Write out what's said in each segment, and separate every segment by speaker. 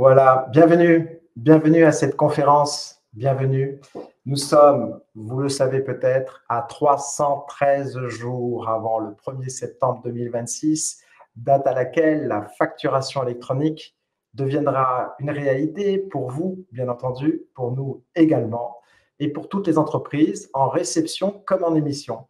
Speaker 1: Voilà, bienvenue à cette conférence, bienvenue. Nous sommes, vous le savez peut-être, à 313 jours avant le 1er septembre 2026, date à laquelle la facturation électronique deviendra une réalité pour vous, bien entendu, pour nous également, et pour toutes les entreprises, en réception comme en émission.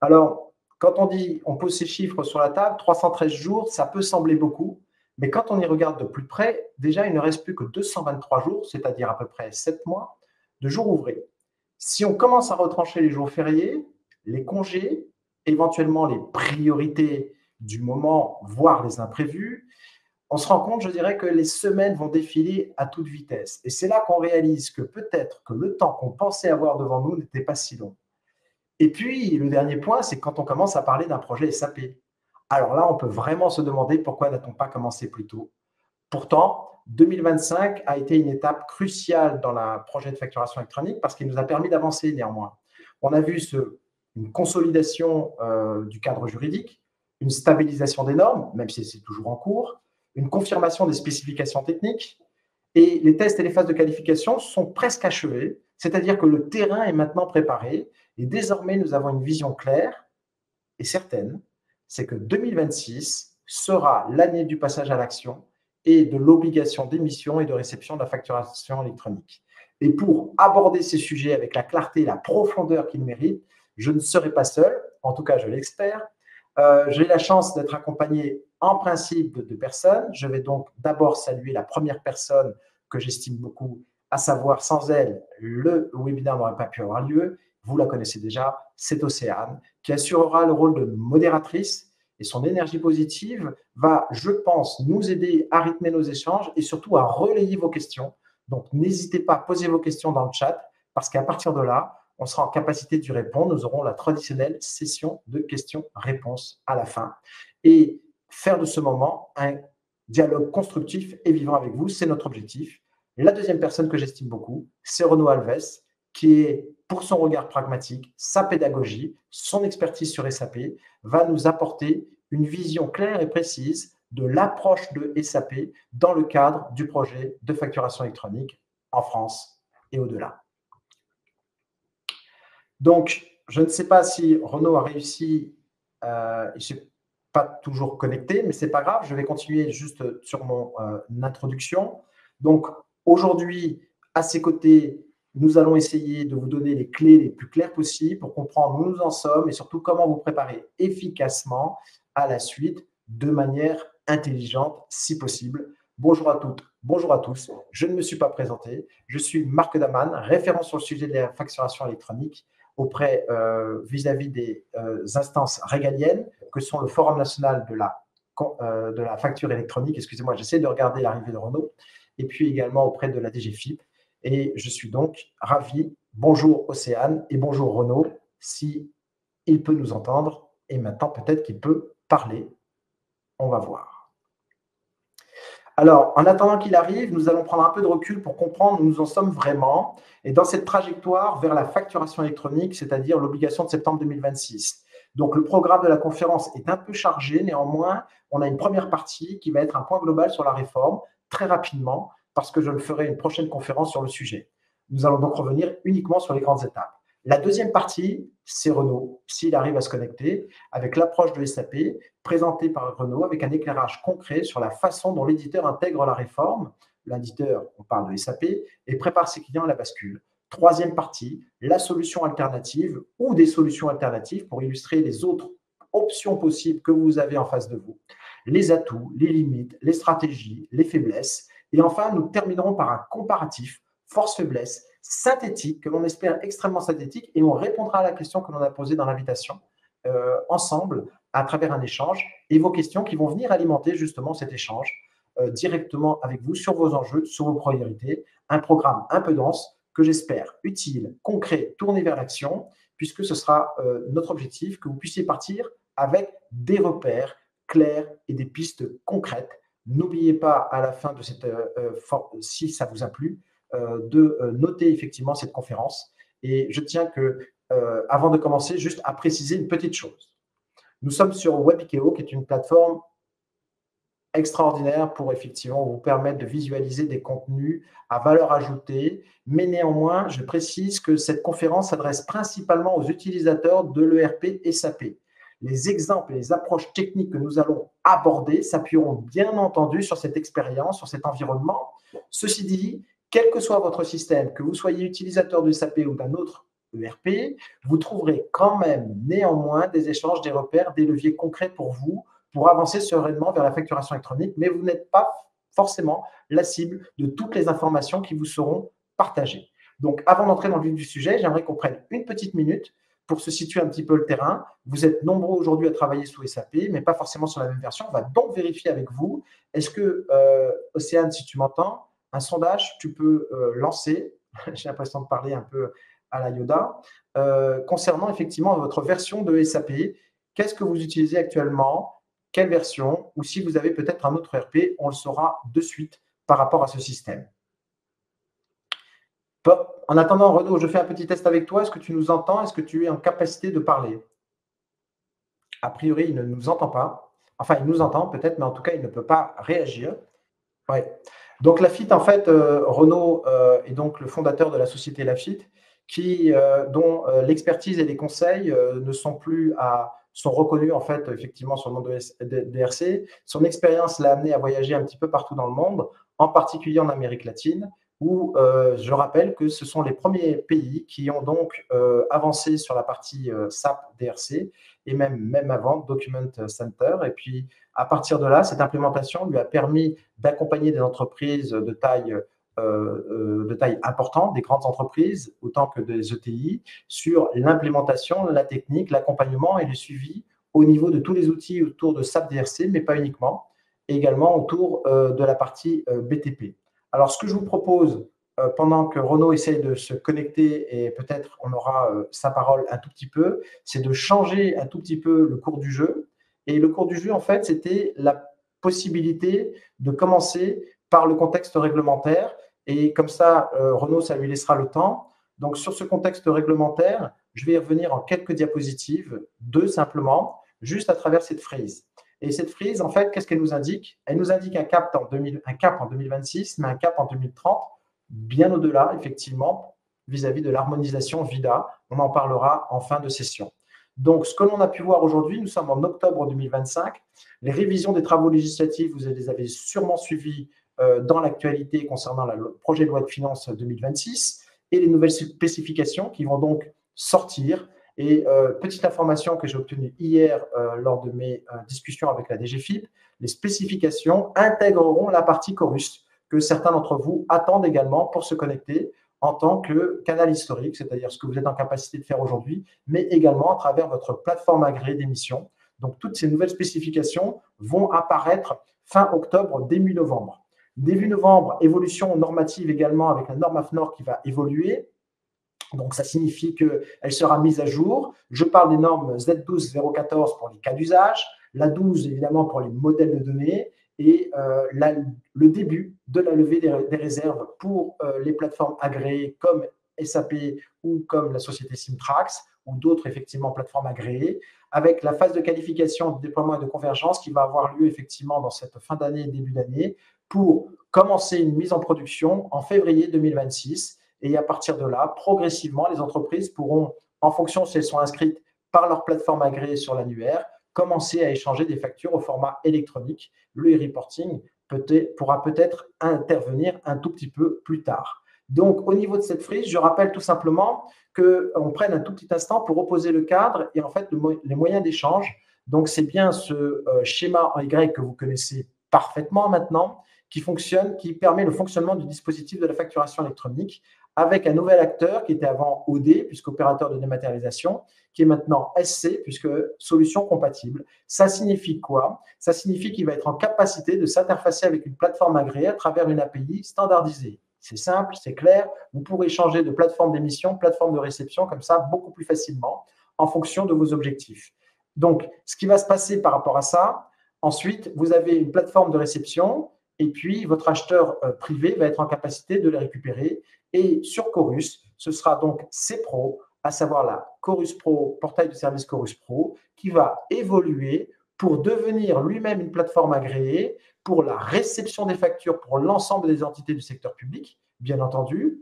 Speaker 1: Alors, quand on pose ces chiffres sur la table, 313 jours, ça peut sembler beaucoup, mais quand on y regarde de plus près, déjà, il ne reste plus que 223 jours, c'est-à-dire à peu près 7 mois, de jours ouvrés. Si on commence à retrancher les jours fériés, les congés, éventuellement les priorités du moment, voire les imprévus, on se rend compte, je dirais, que les semaines vont défiler à toute vitesse. Et c'est là qu'on réalise que peut-être que le temps qu'on pensait avoir devant nous n'était pas si long. Et puis, le dernier point, c'est quand on commence à parler d'un projet SAP. Alors là, on peut vraiment se demander pourquoi n'a-t-on pas commencé plus tôt. Pourtant, 2025 a été une étape cruciale dans le projet de facturation électronique parce qu'il nous a permis d'avancer néanmoins. On a vu une consolidation du cadre juridique, une stabilisation des normes, même si c'est toujours en cours, une confirmation des spécifications techniques, et les tests et les phases de qualification sont presque achevés, c'est-à-dire que le terrain est maintenant préparé et désormais nous avons une vision claire et certaine, c'est que 2026 sera l'année du passage à l'action et de l'obligation d'émission et de réception de la facturation électronique. Et pour aborder ces sujets avec la clarté et la profondeur qu'ils méritent, je ne serai pas seul, en tout cas je l'espère. J'ai la chance d'être accompagné en principe de personnes. Je vais donc d'abord saluer la première personne que j'estime beaucoup, à savoir sans elle, le webinaire n'aurait pas pu avoir lieu. Vous la connaissez déjà, c'est Océane, qui assurera le rôle de modératrice et son énergie positive va, je pense, nous aider à rythmer nos échanges et surtout à relayer vos questions. Donc, n'hésitez pas à poser vos questions dans le chat parce qu'à partir de là, on sera en capacité d'y répondre. Nous aurons la traditionnelle session de questions-réponses à la fin. Et faire de ce moment un dialogue constructif et vivant avec vous, c'est notre objectif. La deuxième personne que j'estime beaucoup, c'est Renaud Alves, qui est, pour son regard pragmatique, sa pédagogie, son expertise sur SAP, va nous apporter une vision claire et précise de l'approche de SAP dans le cadre du projet de facturation électronique en France et au-delà. Donc, je ne sais pas si Renaud a réussi, il ne s'est pas toujours connecté, mais ce n'est pas grave, je vais continuer juste sur mon introduction. Donc, aujourd'hui, à ses côtés, nous allons essayer de vous donner les clés les plus claires possibles pour comprendre où nous en sommes et surtout comment vous préparer efficacement à la suite de manière intelligente, si possible. Bonjour à toutes, bonjour à tous. Je ne me suis pas présenté. Je suis Marc Daman, référent sur le sujet de la facturation électronique auprès vis-à-vis des instances régaliennes que sont le Forum national de la facture électronique. Excusez-moi, j'essaie de regarder l'arrivée de Renaud. Et puis également auprès de la DGFiP. Et je suis donc ravi. Bonjour Océane et bonjour Renaud, si il peut nous entendre. Et maintenant, peut-être qu'il peut parler. On va voir. Alors, en attendant qu'il arrive, nous allons prendre un peu de recul pour comprendre où nous en sommes vraiment et dans cette trajectoire vers la facturation électronique, c'est-à-dire l'obligation de septembre 2026. Donc, le programme de la conférence est un peu chargé. Néanmoins, on a une première partie qui va être un point global sur la réforme, très rapidement, parce que je le ferai une prochaine conférence sur le sujet. Nous allons donc revenir uniquement sur les grandes étapes. La deuxième partie, c'est Renaud, s'il arrive à se connecter, avec l'approche de SAP, présentée par Renaud, avec un éclairage concret sur la façon dont l'éditeur intègre la réforme. L'éditeur, on parle de SAP, et prépare ses clients à la bascule. Troisième partie, la solution alternative ou des solutions alternatives pour illustrer les autres options possibles que vous avez en face de vous, les atouts, les limites, les stratégies, les faiblesses. Et enfin, nous terminerons par un comparatif force-faiblesse synthétique, que l'on espère extrêmement synthétique, et on répondra à la question que l'on a posée dans l'invitation ensemble à travers un échange et vos questions qui vont venir alimenter justement cet échange directement avec vous sur vos enjeux, sur vos priorités. Un programme un peu dense que j'espère utile, concret, tourné vers l'action, puisque ce sera notre objectif, que vous puissiez partir avec des repères clairs et des pistes concrètes. N'oubliez pas à la fin de cette, si ça vous a plu, de noter effectivement cette conférence. Et je tiens avant de commencer, juste à préciser une petite chose. Nous sommes sur Webikeo, qui est une plateforme extraordinaire pour effectivement vous permettre de visualiser des contenus à valeur ajoutée. Mais néanmoins, je précise que cette conférence s'adresse principalement aux utilisateurs de l'ERP SAP. Les exemples et les approches techniques que nous allons aborder s'appuieront bien entendu sur cette expérience, sur cet environnement. Ceci dit, quel que soit votre système, que vous soyez utilisateur de SAP ou d'un autre ERP, vous trouverez quand même néanmoins des échanges, des repères, des leviers concrets pour vous, pour avancer sereinement vers la facturation électronique, mais vous n'êtes pas forcément la cible de toutes les informations qui vous seront partagées. Donc, avant d'entrer dans le vif du sujet, j'aimerais qu'on prenne une petite minute pour se situer un petit peu le terrain. Vous êtes nombreux aujourd'hui à travailler sous SAP, mais pas forcément sur la même version. On va donc vérifier avec vous. Est-ce que, Océane, si tu m'entends, un sondage, tu peux lancer, j'ai l'impression de parler un peu à la Yoda, concernant effectivement votre version de SAP. Qu'est-ce que vous utilisez actuellement? Quelle version? Ou si vous avez peut-être un autre ERP, on le saura de suite par rapport à ce système. En attendant, Renaud, je fais un petit test avec toi. Est-ce que tu nous entends? Est-ce que tu es en capacité de parler? A priori, il ne nous entend pas. Enfin, il nous entend peut-être, mais en tout cas, il ne peut pas réagir. Ouais. Donc, Lafitte, en fait, Renaud est donc le fondateur de la société Lafitte, dont l'expertise et les conseils ne sont plus sont reconnus en fait effectivement sur le monde de DRC. Son expérience l'a amené à voyager un petit peu partout dans le monde, en particulier en Amérique latine, où je rappelle que ce sont les premiers pays qui ont donc avancé sur la partie SAP DRC et même avant Document Center. Et puis à partir de là, cette implémentation lui a permis d'accompagner des entreprises de taille importante, des grandes entreprises autant que des ETI, sur l'implémentation, la technique, l'accompagnement et le suivi au niveau de tous les outils autour de SAP DRC, mais pas uniquement, également autour de la partie BTP. Alors, ce que je vous propose, pendant que Renaud essaye de se connecter et peut-être on aura sa parole un tout petit peu, c'est de changer un tout petit peu le cours du jeu. Et le cours du jeu, en fait, c'était la possibilité de commencer par le contexte réglementaire. Et comme ça, Renaud, ça lui laissera le temps. Donc, sur ce contexte réglementaire, je vais y revenir en quelques diapositives, deux simplement, juste à travers cette frise. Et cette frise, en fait, qu'est-ce qu'elle nous indique? Elle nous indique un cap en 2026, mais un cap en 2030, bien au-delà, effectivement, vis-à-vis de l'harmonisation VIDA. On en parlera en fin de session. Donc, ce que l'on a pu voir aujourd'hui, nous sommes en octobre 2025. Les révisions des travaux législatifs, vous les avez sûrement suivies dans l'actualité concernant le projet de loi de finances 2026 et les nouvelles spécifications qui vont donc sortir. Et petite information que j'ai obtenue hier lors de mes discussions avec la DGFiP, les spécifications intégreront la partie chorus que certains d'entre vous attendent également pour se connecter en tant que canal historique, c'est-à-dire ce que vous êtes en capacité de faire aujourd'hui, mais également à travers votre plateforme agréée d'émission. Donc, toutes ces nouvelles spécifications vont apparaître fin octobre, début novembre. Début novembre, évolution normative également avec la norme AFNOR qui va évoluer. Donc, ça signifie qu'elle sera mise à jour. Je parle des normes Z12-014 pour les cas d'usage, la 12 évidemment pour les modèles de données et le début de la levée des réserves pour les plateformes agréées comme SAP ou comme la société Simtrax ou d'autres effectivement plateformes agréées, avec la phase de qualification, de déploiement et de convergence qui va avoir lieu effectivement dans cette fin d'année et début d'année pour commencer une mise en production en février 2026. Et à partir de là, progressivement, les entreprises pourront, en fonction si elles sont inscrites par leur plateforme agréée sur l'annuaire, commencer à échanger des factures au format électronique. Le e-reporting pourra peut-être intervenir un tout petit peu plus tard. Donc, au niveau de cette frise, je rappelle tout simplement qu'on prenne un tout petit instant pour reposer le cadre et en fait les moyens d'échange. Donc, c'est bien ce schéma en Y que vous connaissez parfaitement maintenant, qui fonctionne, qui permet le fonctionnement du dispositif de la facturation électronique avec un nouvel acteur qui était avant OD, puisque opérateur de dématérialisation, qui est maintenant SC, puisque solution compatible. Ça signifie quoi? Ça signifie qu'il va être en capacité de s'interfacer avec une plateforme agréée à travers une API standardisée. C'est simple, c'est clair. Vous pourrez changer de plateforme d'émission, plateforme de réception, comme ça, beaucoup plus facilement, en fonction de vos objectifs. Donc, ce qui va se passer par rapport à ça, ensuite, vous avez une plateforme de réception, et puis votre acheteur privé va être en capacité de les récupérer. Et sur Chorus, ce sera donc CPRO, à savoir la Chorus Pro, portail de service Chorus Pro, qui va évoluer pour devenir lui-même une plateforme agréée pour la réception des factures pour l'ensemble des entités du secteur public, bien entendu.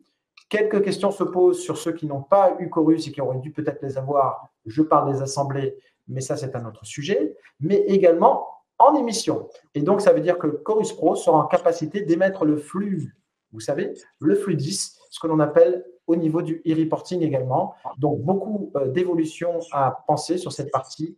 Speaker 1: Quelques questions se posent sur ceux qui n'ont pas eu Chorus et qui auraient dû peut-être les avoir. Je parle des assemblées, mais ça, c'est un autre sujet. Mais également en émission. Et donc, ça veut dire que Chorus Pro sera en capacité d'émettre le flux, vous savez, le flux 10, ce que l'on appelle au niveau du e-reporting également. Donc, beaucoup d'évolutions à penser sur cette partie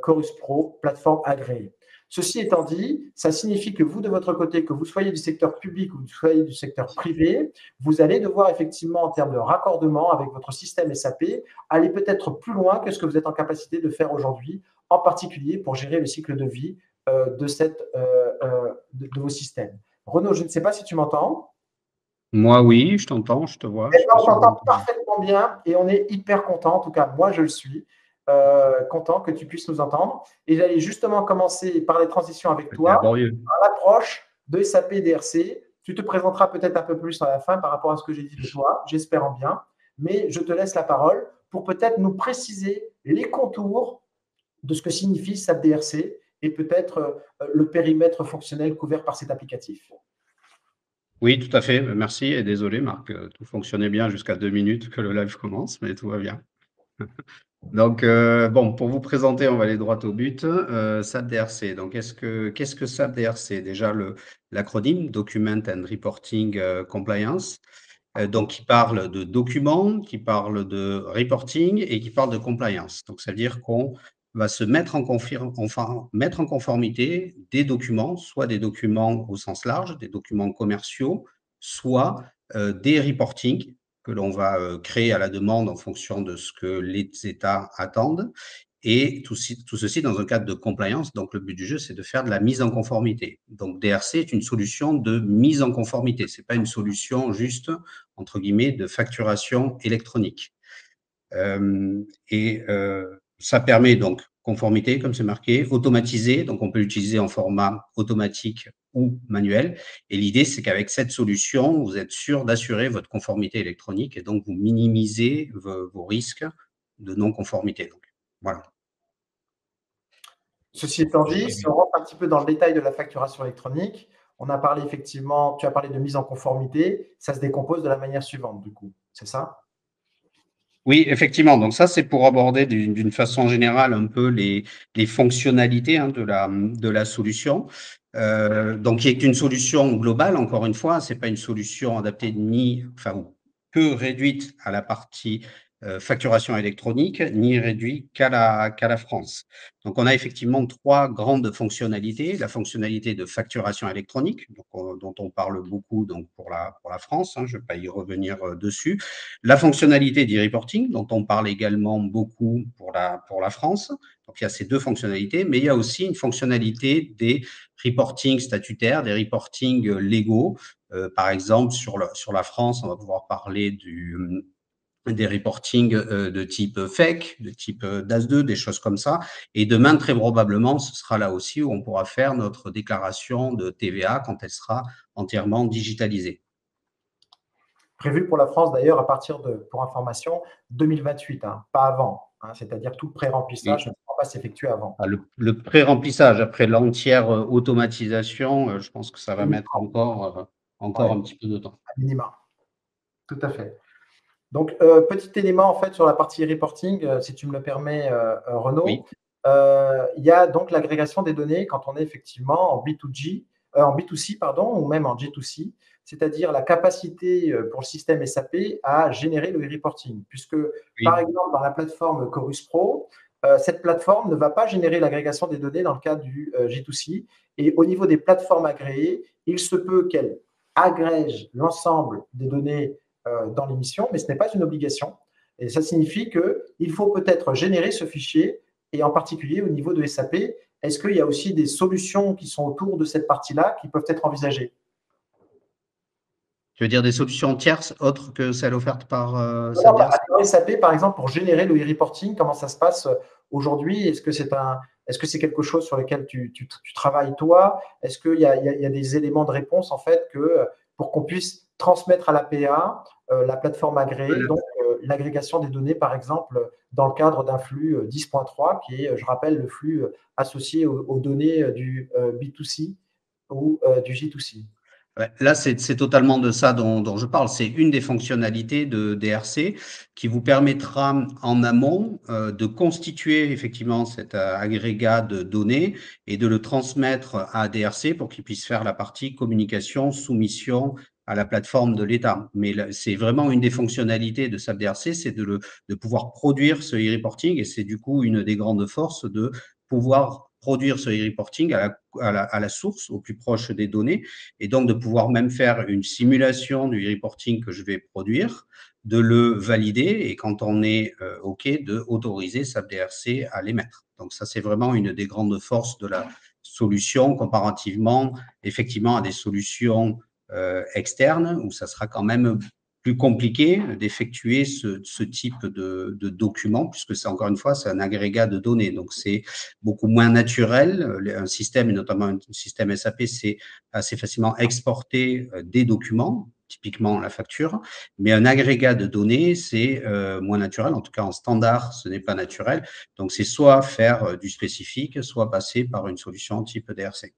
Speaker 1: Chorus Pro, plateforme agréée. Ceci étant dit, ça signifie que vous, de votre côté, que vous soyez du secteur public ou que vous soyez du secteur privé, vous allez devoir effectivement, en termes de raccordement avec votre système SAP, aller peut-être plus loin que ce que vous êtes en capacité de faire aujourd'hui, en particulier pour gérer le cycle de vie de vos systèmes. Renaud, je ne sais pas si tu m'entends.
Speaker 2: Moi, oui, je t'entends, je te vois.
Speaker 1: On t'entend parfaitement bien et on est hyper content. En tout cas, moi, je le suis. Content que tu puisses nous entendre. Et j'allais justement commencer par les transitions avec toi, par l'approche de SAP DRC. Tu te présenteras peut-être un peu plus à la fin par rapport à ce que j'ai dit de toi, j'espère en bien. Mais je te laisse la parole pour peut-être nous préciser les contours de ce que signifie SAP DRC et peut-être le périmètre fonctionnel couvert par cet applicatif.
Speaker 2: Oui, tout à fait. Merci et désolé, Marc. Tout fonctionnait bien jusqu'à 2 minutes que le live commence, mais tout va bien. Donc, bon, pour vous présenter, on va aller droit au but. SAP DRC. Donc, qu'est-ce que SAP DRC? Déjà, l'acronyme Document and Reporting Compliance. Donc, qui parle de documents, qui parle de reporting et qui parle de compliance. Donc, ça veut dire qu'on va se mettre mettre en conformité des documents, soit des documents au sens large, des documents commerciaux, soit des reporting que l'on va créer à la demande en fonction de ce que les États attendent. Et tout ceci dans un cadre de compliance. Donc, le but du jeu, c'est de faire de la mise en conformité. Donc, DRC est une solution de mise en conformité. Ce n'est pas une solution juste, entre guillemets, de facturation électronique. Ça permet donc conformité, comme c'est marqué, automatisé. Donc, on peut l'utiliser en format automatique ou manuel. Et l'idée, c'est qu'avec cette solution, vous êtes sûr d'assurer votre conformité électronique et donc vous minimisez vos risques de non-conformité. Donc, voilà.
Speaker 1: Ceci étant dit, si on rentre un petit peu dans le détail de la facturation électronique, on a parlé effectivement, tu as parlé de mise en conformité, ça se décompose de la manière suivante, du coup, c'est ça?
Speaker 2: Oui, effectivement. Donc ça, c'est pour aborder d'une façon générale un peu les fonctionnalités de la solution. Donc, qui est une solution globale, encore une fois, c'est pas une solution adaptée ou peu réduite à la partie facturation électronique, ni réduite qu'à la France. Donc, on a effectivement 3 grandes fonctionnalités. La fonctionnalité de facturation électronique, dont on parle beaucoup donc pour la France, je ne vais pas y revenir dessus. La fonctionnalité d'e-reporting, dont on parle également beaucoup pour la France. Donc, il y a ces 2 fonctionnalités, mais il y a aussi une fonctionnalité des reporting statutaires, des reporting légaux. Par exemple, sur la France, on va pouvoir parler des reporting de type FEC, de type DAS2, des choses comme ça. Et demain, très probablement, ce sera là aussi où on pourra faire notre déclaration de TVA quand elle sera entièrement digitalisée.
Speaker 1: Prévu pour la France d'ailleurs à partir de, pour information, 2028, pas avant. C'est-à-dire que tout le pré-remplissage ne pourra pas s'effectuer avant.
Speaker 2: Le pré-remplissage, après l'entière automatisation, je pense que ça va mettre encore un petit peu de temps.
Speaker 1: À minima. Tout à fait. Donc, petit élément en fait sur la partie reporting, si tu me le permets, Renaud.
Speaker 2: Oui.
Speaker 1: Il y a donc l'agrégation des données quand on est effectivement en B2C, ou même en G2C, c'est-à-dire la capacité pour le système SAP à générer le reporting. Puisque, oui, par exemple, dans la plateforme Chorus Pro, cette plateforme ne va pas générer l'agrégation des données dans le cadre du G2C. Et au niveau des plateformes agréées, il se peut qu'elle agrège l'ensemble des données dans l'émission, mais ce n'est pas une obligation. Et ça signifie qu'il faut peut-être générer ce fichier, et en particulier au niveau de SAP, est-ce qu'il y a aussi des solutions qui sont autour de cette partie-là qui peuvent être envisagées?
Speaker 2: Tu veux dire des solutions tierces autres que celles offertes par
Speaker 1: SAP, par exemple, pour générer le e-reporting, comment ça se passe aujourd'hui? Est-ce que c'est quelque chose sur lequel tu travailles toi? Est-ce qu'il y a des éléments de réponse en fait pour qu'on puisse transmettre à la PA la plateforme agréée, donc l'agrégation des données, par exemple, dans le cadre d'un flux 10.3, qui est, je rappelle, le flux associé aux données du B2C ou du J2C.
Speaker 2: Ouais, là, c'est totalement de ça dont je parle. C'est une des fonctionnalités de DRC qui vous permettra en amont de constituer effectivement cet agrégat de données et de le transmettre à DRC pour qu'il puisse faire la partie communication, soumission à la plateforme de l'État. Mais c'est vraiment une des fonctionnalités de SAP DRC, c'est de pouvoir produire ce e-reporting, et c'est du coup une des grandes forces de pouvoir produire ce e-reporting à la source, au plus proche des données, et donc de pouvoir même faire une simulation du reporting que je vais produire, de le valider, et quand on est OK, de autoriser SAP DRC à l'émettre. Donc ça, c'est vraiment une des grandes forces de la solution comparativement effectivement à des solutions externes où ça sera quand même plus compliqué d'effectuer ce type de document, puisque c'est encore une fois, c'est un agrégat de données. Donc, c'est beaucoup moins naturel. Un système, et notamment un système SAP, c'est assez facilement exporter des documents, typiquement la facture, mais un agrégat de données, c'est moins naturel. En tout cas, en standard, ce n'est pas naturel. Donc, c'est soit faire du spécifique, soit passer par une solution type DRC.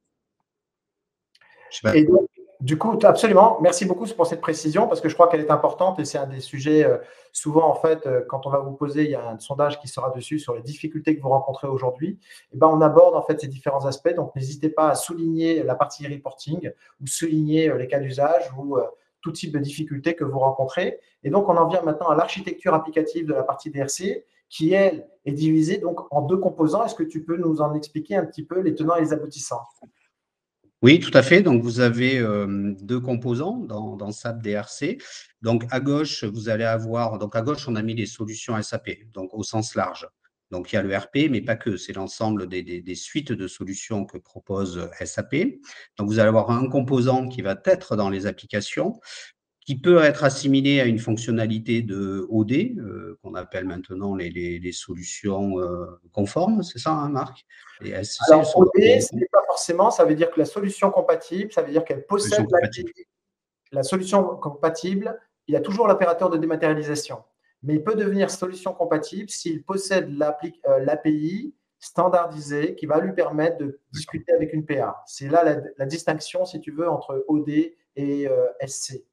Speaker 1: Je sais pas. Et donc, du coup, absolument, merci beaucoup pour cette précision, parce que je crois qu'elle est importante et c'est un des sujets, souvent en fait, quand on va vous poser, il y a un sondage qui sera dessus sur les difficultés que vous rencontrez aujourd'hui, et ben, on aborde en fait ces différents aspects, donc n'hésitez pas à souligner la partie reporting ou souligner les cas d'usage ou tout type de difficultés que vous rencontrez. Et donc, on en vient maintenant à l'architecture applicative de la partie DRC, qui, elle, est divisée donc en deux composants. Est-ce que tu peux nous en expliquer un petit peu les tenants et les aboutissants?
Speaker 2: Oui, tout à fait. Donc, vous avez deux composants dans SAP DRC. Donc, à gauche, vous allez avoir, donc à gauche, on a mis les solutions SAP, donc au sens large. Donc, il y a le RP, mais pas que, c'est l'ensemble des suites de solutions que propose SAP. Donc, vous allez avoir un composant qui va être dans les applications, qui peut être assimilé à une fonctionnalité de OD, qu'on appelle maintenant les solutions conformes, c'est ça, hein, Marc? Les SCC,
Speaker 1: Alors, OD, ce n'est pas forcément, ça veut dire que la solution compatible, ça veut dire qu'elle possède la solution compatible, il y a toujours l'opérateur de dématérialisation. Mais il peut devenir solution compatible s'il possède l'API standardisée qui va lui permettre de discuter avec une PA. C'est là la distinction, si tu veux, entre OD et SC.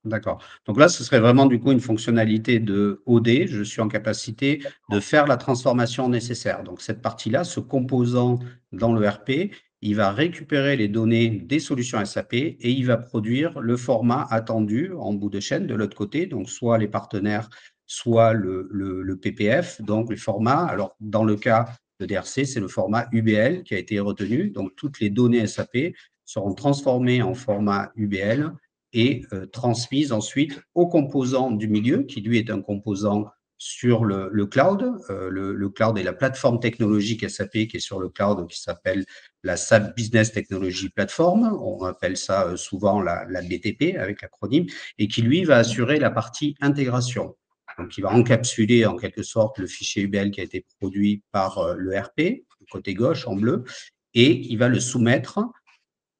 Speaker 2: D'accord. Donc là, ce serait vraiment du coup une fonctionnalité de OD. Je suis en capacité de faire la transformation nécessaire. Donc cette partie-là, ce composant dans le RP, il va récupérer les données des solutions SAP et il va produire le format attendu en bout de chaîne de l'autre côté, donc soit les partenaires, soit le PPF, donc le format. Alors dans le cas de DRC, c'est le format UBL qui a été retenu. Donc toutes les données SAP seront transformées en format UBL et transmise ensuite au composant du milieu, qui lui est un composant sur le cloud. Le cloud est la plateforme technologique SAP qui est sur le cloud, qui s'appelle la SAP Business Technology Platform. On appelle ça souvent la BTP avec l'acronyme, et qui lui va assurer la partie intégration. Donc, il va encapsuler en quelque sorte le fichier UBL qui a été produit par le RP, côté gauche en bleu, et il va le soumettre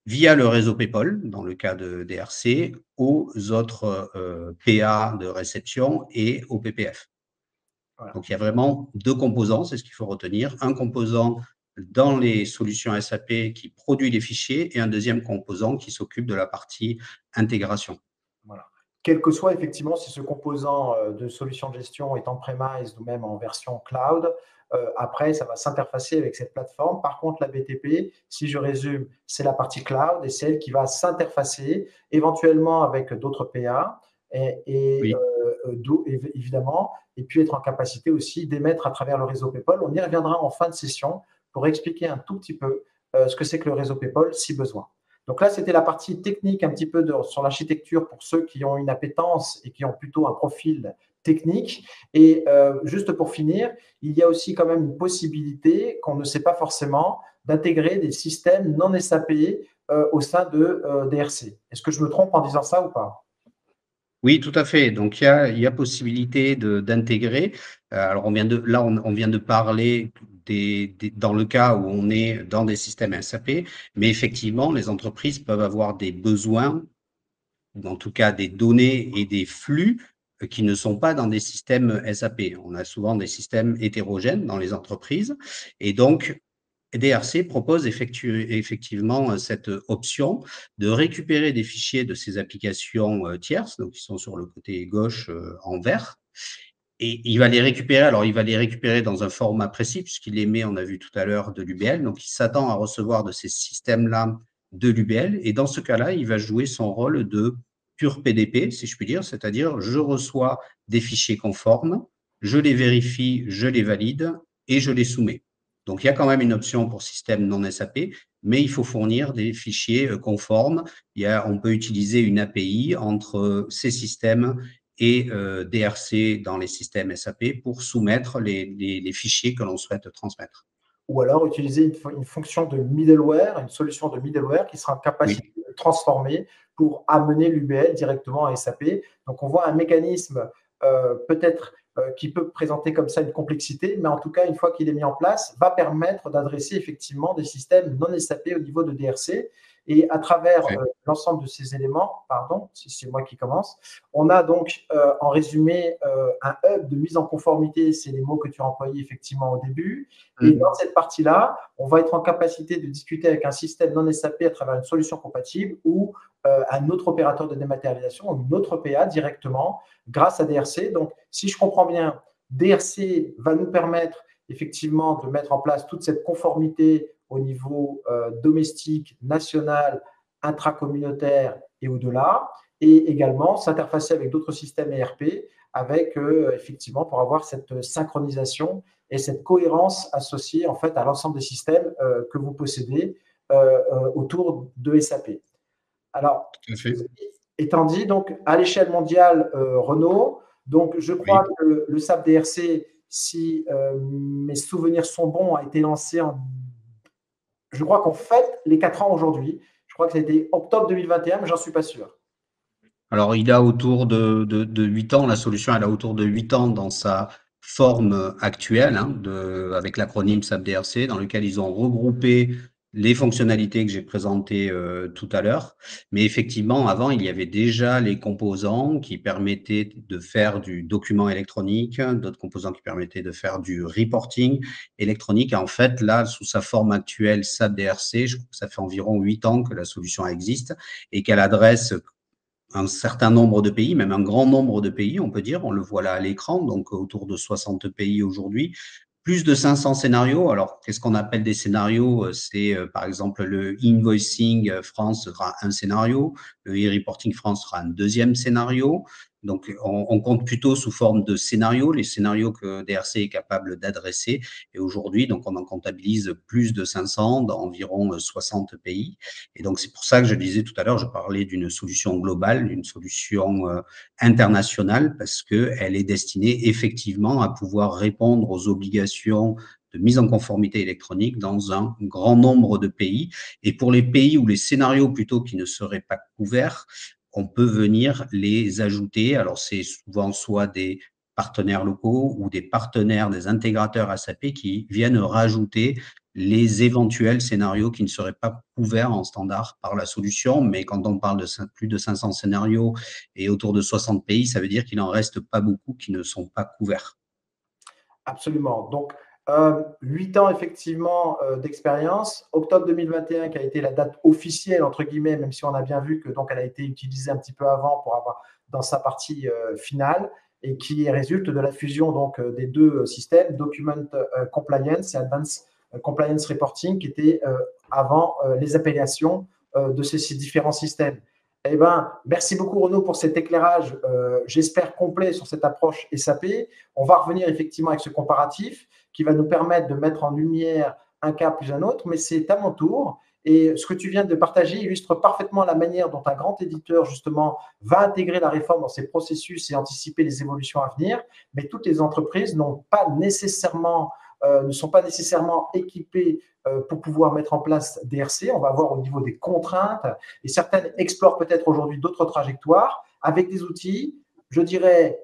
Speaker 2: via le réseau PayPal, dans le cas de DRC, aux autres PA de réception et au PPF. Voilà. Donc, il y a vraiment deux composants, c'est ce qu'il faut retenir. Un composant dans les solutions SAP qui produit les fichiers et un deuxième composant qui s'occupe de la partie intégration.
Speaker 1: Voilà. Quel que soit effectivement si ce composant de solution de gestion est en premise ou même en version cloud, après, ça va s'interfacer avec cette plateforme. Par contre, la BTP, si je résume, c'est la partie cloud et c'est elle qui va s'interfacer éventuellement avec d'autres PA et évidemment, et puis être en capacité aussi d'émettre à travers le réseau PayPal. On y reviendra en fin de session pour expliquer un tout petit peu ce que c'est que le réseau PayPal si besoin. Donc là, c'était la partie technique un petit peu sur l'architecture pour ceux qui ont une appétence et qui ont plutôt un profil technique. Et juste pour finir, il y a aussi quand même une possibilité qu'on ne sait pas forcément d'intégrer des systèmes non SAP au sein de DRC. Est-ce que je me trompe en disant ça ou pas?
Speaker 2: Oui, tout à fait. Donc, il y a possibilité d'intégrer. Alors, on vient de parler dans le cas où on est dans des systèmes SAP, mais effectivement, les entreprises peuvent avoir des besoins, ou en tout cas des données et des flux qui ne sont pas dans des systèmes SAP. On a souvent des systèmes hétérogènes dans les entreprises. Et donc, DRC propose effectivement cette option de récupérer des fichiers de ces applications tierces, donc qui sont sur le côté gauche en vert. Et il va les récupérer. Alors, il va les récupérer dans un format précis, puisqu'il émet, on a vu tout à l'heure, de l'UBL. Donc, il s'attend à recevoir de ces systèmes-là de l'UBL. Et dans ce cas-là, il va jouer son rôle de pur PDP, si je puis dire, c'est-à-dire je reçois des fichiers conformes, je les vérifie, je les valide et je les soumets. Donc, il y a quand même une option pour système non SAP, mais il faut fournir des fichiers conformes. On peut utiliser une API entre ces systèmes et DRC dans les systèmes SAP pour soumettre les fichiers que l'on souhaite transmettre.
Speaker 1: Ou alors utiliser une fonction de middleware, une solution de middleware qui sera en capacité de transformer pour amener l'UBL directement à SAP. Donc, on voit un mécanisme peut-être qui peut présenter comme ça une complexité, mais en tout cas, une fois qu'il est mis en place, va permettre d'adresser effectivement des systèmes non SAP au niveau de DRC. Et à travers l'ensemble de ces éléments, pardon, c'est moi qui commence, on a donc en résumé un hub de mise en conformité, c'est les mots que tu as employés effectivement au début. Et dans cette partie-là, on va être en capacité de discuter avec un système non SAP à travers une solution compatible ou un autre opérateur de dématérialisation ou une autre PA directement grâce à DRC. Donc, si je comprends bien, DRC va nous permettre effectivement de mettre en place toute cette conformité au niveau domestique, national, intracommunautaire et au-delà, et également s'interfacer avec d'autres systèmes ERP avec effectivement pour avoir cette synchronisation et cette cohérence associée en fait à l'ensemble des systèmes que vous possédez autour de SAP. Alors, étant dit, donc à l'échelle mondiale, Renaud, donc je crois que le SAP DRC, si mes souvenirs sont bons, a été lancé je crois qu'on fête les 4 ans aujourd'hui. Je crois que c'était octobre 2021, mais j'en suis pas sûr.
Speaker 2: Alors, il a autour de 8 ans, la solution, elle a autour de 8 ans dans sa forme actuelle, hein, avec l'acronyme SAP DRC, dans lequel ils ont regroupé les fonctionnalités que j'ai présentées tout à l'heure. Mais effectivement, avant, il y avait déjà les composants qui permettaient de faire du document électronique, d'autres composants qui permettaient de faire du reporting électronique. Et en fait, là, sous sa forme actuelle, SAP DRC, je crois que ça fait environ 8 ans que la solution existe et qu'elle adresse un certain nombre de pays, même un grand nombre de pays, on peut dire, on le voit là à l'écran, donc autour de 60 pays aujourd'hui, plus de 500 scénarios. Alors, qu'est-ce qu'on appelle des scénarios? C'est par exemple le invoicing France sera un scénario, le e-reporting France sera un deuxième scénario. Donc, on compte plutôt sous forme de scénarios, les scénarios que DRC est capable d'adresser. Et aujourd'hui, donc, on en comptabilise plus de 500 dans environ 60 pays. Et donc, c'est pour ça que je disais tout à l'heure, je parlais d'une solution globale, d'une solution internationale, parce qu'elle est destinée effectivement à pouvoir répondre aux obligations de mise en conformité électronique dans un grand nombre de pays. Et pour les pays ou les scénarios plutôt qui ne seraient pas couverts, on peut venir les ajouter. Alors, c'est souvent soit des partenaires locaux ou des partenaires, des intégrateurs SAP qui viennent rajouter les éventuels scénarios qui ne seraient pas couverts en standard par la solution. Mais quand on parle de plus de 500 scénarios et autour de 60 pays, ça veut dire qu'il n'en reste pas beaucoup qui ne sont pas couverts.
Speaker 1: Absolument. Donc, 8 ans effectivement d'expérience. Octobre 2021 qui a été la date officielle, entre guillemets, même si on a bien vu que donc elle a été utilisée un petit peu avant pour avoir dans sa partie finale et qui résulte de la fusion donc des deux systèmes, Document Compliance et Advanced Compliance Reporting, qui étaient avant les appellations de ces différents systèmes. Eh ben, merci beaucoup Renaud pour cet éclairage, j'espère complet sur cette approche SAP. On va revenir effectivement avec ce comparatif qui va nous permettre de mettre en lumière un cas plus un autre, mais c'est à mon tour. Et ce que tu viens de partager illustre parfaitement la manière dont un grand éditeur, justement, va intégrer la réforme dans ses processus et anticiper les évolutions à venir. Mais toutes les entreprises ne sont pas nécessairement équipées pour pouvoir mettre en place DRC. On va voir au niveau des contraintes et certaines explorent peut-être aujourd'hui d'autres trajectoires avec des outils, je dirais,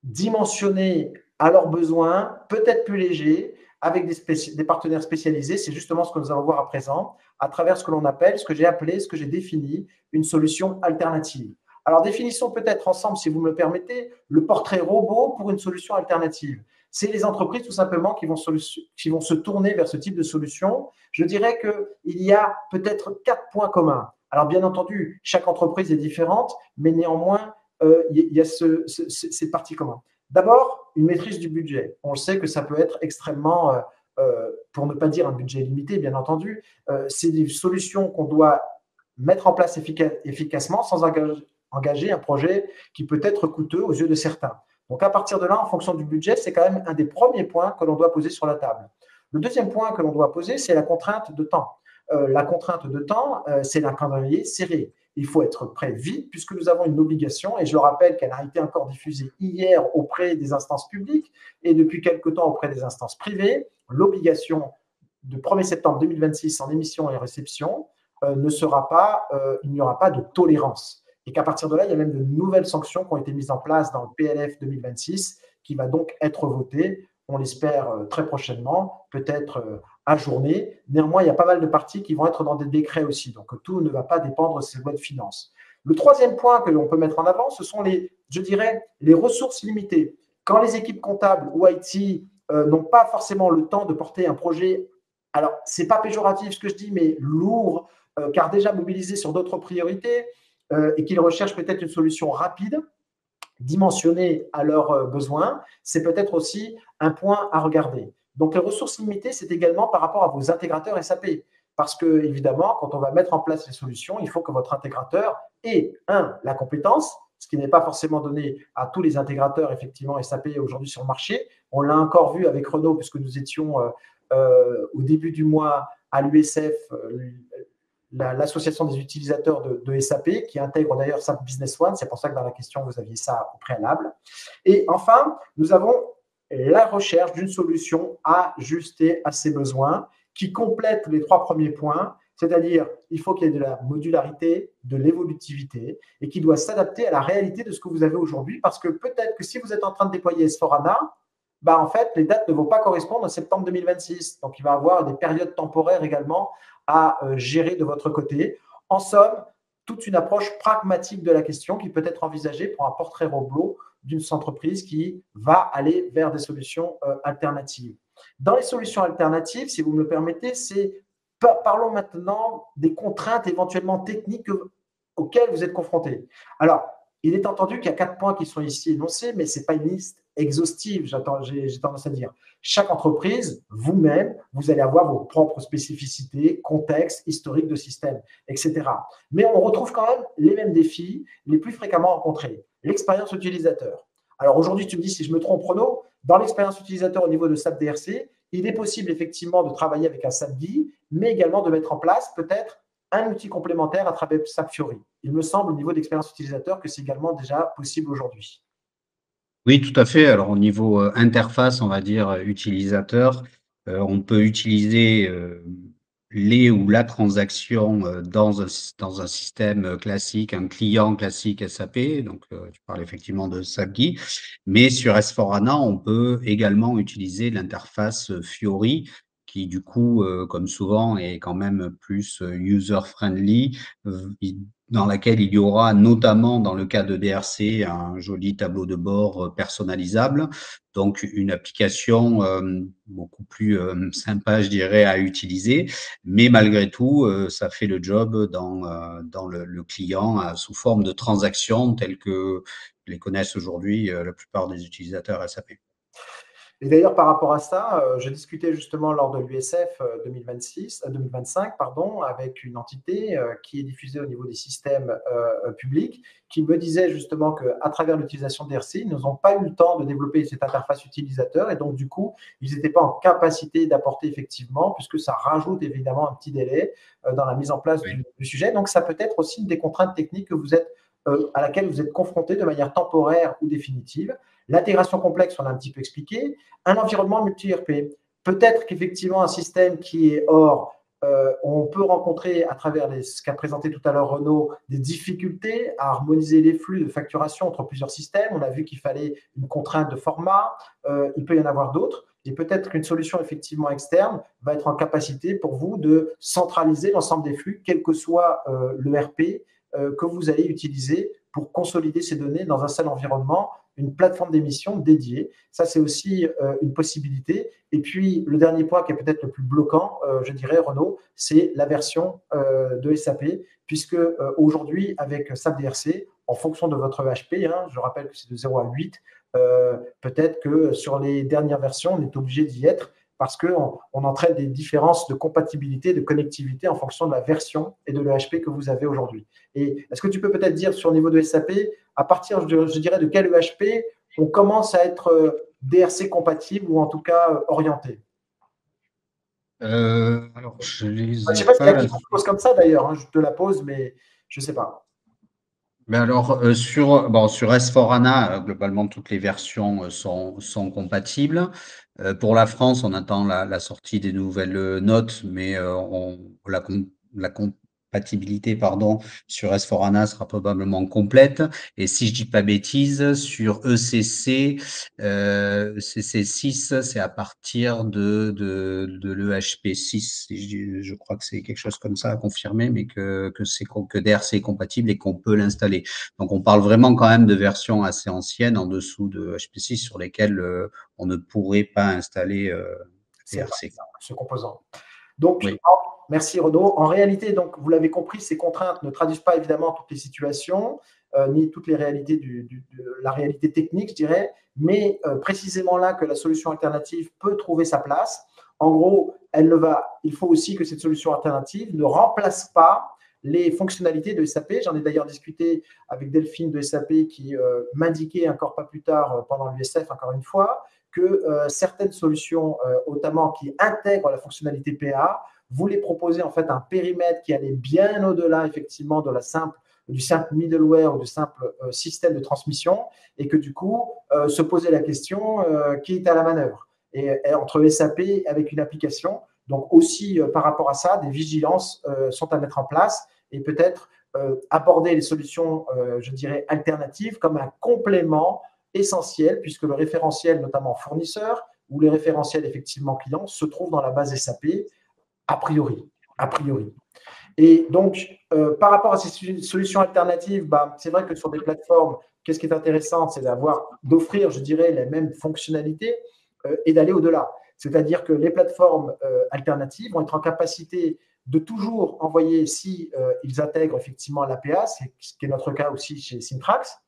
Speaker 1: dimensionnés à leurs besoins, peut-être plus légers, avec des partenaires spécialisés. C'est justement ce que nous allons voir à présent à travers ce que l'on appelle, ce que j'ai appelé, ce que j'ai défini, une solution alternative. Alors, définissons peut-être ensemble, si vous me le permettez, le portrait robot pour une solution alternative. C'est les entreprises tout simplement qui vont se tourner vers ce type de solution. Je dirais qu'il y a peut-être 4 points communs. Alors, bien entendu, chaque entreprise est différente, mais néanmoins, il y a ces parties communes. D'abord, une maîtrise du budget. On le sait que ça peut être extrêmement, pour ne pas dire un budget limité, bien entendu, c'est des solutions qu'on doit mettre en place efficacement sans engager un projet qui peut être coûteux aux yeux de certains. Donc, à partir de là, en fonction du budget, c'est quand même un des premiers points que l'on doit poser sur la table. Le deuxième point que l'on doit poser, c'est la contrainte de temps. La contrainte de temps, c'est un calendrier serré. Il faut être prêt vite puisque nous avons une obligation, et je le rappelle qu'elle a été encore diffusée hier auprès des instances publiques et depuis quelque temps auprès des instances privées. L'obligation du 1er septembre 2026 en émission et réception ne sera pas, il n'y aura pas de tolérance. Et qu'à partir de là, il y a même de nouvelles sanctions qui ont été mises en place dans le PLF 2026 qui va donc être voté, on l'espère très prochainement, peut-être ajourné. Néanmoins, il y a pas mal de parties qui vont être dans des décrets aussi, donc tout ne va pas dépendre de ces lois de finances. Le troisième point que l'on peut mettre en avant, ce sont je dirais, les ressources limitées. Quand les équipes comptables ou IT n'ont pas forcément le temps de porter un projet, alors ce n'est pas péjoratif ce que je dis, mais lourd, car déjà mobilisé sur d'autres priorités, et qu'ils recherchent peut-être une solution rapide, dimensionnée à leurs besoins, c'est peut-être aussi un point à regarder. Donc, les ressources limitées, c'est également par rapport à vos intégrateurs SAP. Parce que, évidemment, quand on va mettre en place les solutions, il faut que votre intégrateur ait, la compétence, ce qui n'est pas forcément donné à tous les intégrateurs, effectivement, SAP aujourd'hui sur le marché. On l'a encore vu avec Renault, puisque nous étions au début du mois à l'USF, l'association des utilisateurs de SAP, qui intègre d'ailleurs SAP Business One. C'est pour ça que dans la question, vous aviez ça au préalable. Et enfin, nous avons la recherche d'une solution ajustée à ses besoins qui complète les 3 premiers points, c'est-à-dire il faut qu'il y ait de la modularité, de l'évolutivité et qui doit s'adapter à la réalité de ce que vous avez aujourd'hui, parce que peut-être que si vous êtes en train de déployer S/4HANA, en fait, les dates ne vont pas correspondre à septembre 2026. Donc, il va y avoir des périodes temporaires également à gérer de votre côté. En somme, toute une approche pragmatique de la question qui peut être envisagée pour un portrait robot d'une entreprise qui va aller vers des solutions alternatives. Dans les solutions alternatives, si vous me le permettez, parlons maintenant des contraintes éventuellement techniques auxquelles vous êtes confrontés. Alors, il est entendu qu'il y a 4 points qui sont ici énoncés, mais ce n'est pas une liste exhaustive, j'ai tendance à dire. Chaque entreprise, vous-même, vous allez avoir vos propres spécificités, contexte, historique de système, etc. Mais on retrouve quand même les mêmes défis, les plus fréquemment rencontrés. L'expérience utilisateur. Alors aujourd'hui, tu me dis si je me trompe, Renaud, dans l'expérience utilisateur au niveau de SAP DRC, il est possible effectivement de travailler avec un SAP BI, mais également de mettre en place peut-être un outil complémentaire à travers SAP Fiori. Il me semble au niveau d'expérience utilisateur que c'est également déjà possible aujourd'hui.
Speaker 2: Oui, tout à fait. Alors, au niveau interface, on va dire utilisateur, on peut utiliser les ou la transaction dans un système classique, un client classique SAP. Donc, tu parles effectivement de SAP Guy. Mais sur S/4HANA, on peut également utiliser l'interface Fiori qui, du coup, comme souvent, est quand même plus user-friendly, dans laquelle il y aura notamment, dans le cas de DRC, un joli tableau de bord personnalisable. Donc, une application beaucoup plus sympa, je dirais, à utiliser. Mais malgré tout, ça fait le job dans le client sous forme de transactions telles que les connaissent aujourd'hui la plupart des utilisateurs SAP.
Speaker 1: Et d'ailleurs, par rapport à ça, je discutais justement lors de l'USF 2025, avec une entité qui est diffusée au niveau des systèmes publics, qui me disait justement qu'à travers l'utilisation d'RC, ils n'ont pas eu le temps de développer cette interface utilisateur et donc du coup, ils n'étaient pas en capacité d'apporter effectivement, puisque ça rajoute évidemment un petit délai dans la mise en place du sujet. Donc, ça peut être aussi une des contraintes techniques que vous êtes à laquelle vous êtes confronté de manière temporaire ou définitive. L'intégration complexe, on a un petit peu expliqué. Un environnement multi-ERP. Peut-être qu'effectivement, un système qui est hors, on peut rencontrer à travers ce qu'a présenté tout à l'heure Renaud, des difficultés à harmoniser les flux de facturation entre plusieurs systèmes. On a vu qu'il fallait une contrainte de format. Il peut y en avoir d'autres. Et peut-être qu'une solution effectivement externe va être en capacité pour vous de centraliser l'ensemble des flux, quel que soit l'ERP que vous allez utiliser pour consolider ces données dans un seul environnement, une plateforme d'émission dédiée. Ça, c'est aussi une possibilité. Et puis, le dernier point qui est peut-être le plus bloquant, je dirais, Renaud, c'est la version de SAP, puisque aujourd'hui, avec SAP DRC, en fonction de votre EHP, hein, je rappelle que c'est de 0 à 8, peut-être que sur les dernières versions, on est obligé d'y être parce qu'on entraîne des différences de compatibilité, de connectivité en fonction de la version et de l'EHP que vous avez aujourd'hui. Et est-ce que tu peux peut-être dire sur le niveau de SAP, à partir, je dirais, de quel EHP on commence à être DRC compatible ou en tout cas orienté?
Speaker 2: Alors, je les
Speaker 1: Je ne sais
Speaker 2: ai
Speaker 1: pas s'il y
Speaker 2: pas
Speaker 1: a
Speaker 2: là.
Speaker 1: qui pose comme ça d'ailleurs, hein, je te la pose, mais je ne sais pas.
Speaker 2: Mais alors, sur S4HANA, globalement, toutes les versions sont compatibles. Pour la France, on attend la sortie des nouvelles notes, mais la compatibilité, pardon, sur S4HANA sera probablement complète. Et si je dis pas bêtises, sur ECC, CC6, c'est à partir de l'EHP6. Je crois que c'est quelque chose comme ça à confirmer, mais que DRC est compatible et qu'on peut l'installer. Donc, on parle vraiment quand même de versions assez anciennes en dessous de HP6 sur lesquelles on ne pourrait pas installer
Speaker 1: C'est
Speaker 2: DRC.
Speaker 1: ce composant. Donc,
Speaker 2: Oui.
Speaker 1: merci Renaud. En réalité, donc, vous l'avez compris, ces contraintes ne traduisent pas évidemment toutes les situations, ni toutes les réalités de la réalité technique, je dirais, mais précisément là que la solution alternative peut trouver sa place. En gros, il faut aussi que cette solution alternative ne remplace pas les fonctionnalités de SAP. J'en ai d'ailleurs discuté avec Delphine de SAP qui m'indiquait encore pas plus tard pendant l'USF, encore une fois, que certaines solutions, notamment qui intègrent la fonctionnalité PA, voulaient proposer en fait un périmètre qui allait bien au-delà effectivement de du simple middleware ou du simple système de transmission, et que du coup se posait la question qui est à la manœuvre et entre SAP avec une application. Donc aussi par rapport à ça, des vigilances sont à mettre en place et peut-être aborder les solutions, je dirais, alternatives comme un complément essentiel, puisque le référentiel, notamment fournisseur, ou les référentiels effectivement clients, se trouvent dans la base SAP, a priori. A priori. Et donc, par rapport à ces solutions alternatives, c'est vrai que sur des plateformes, qu'est-ce qui est intéressant, c'est d'offrir, je dirais, les mêmes fonctionnalités et d'aller au-delà. C'est-à-dire que les plateformes alternatives vont être en capacité de toujours envoyer, si ils intègrent effectivement l'APA, ce qui est notre cas aussi chez Syntrax.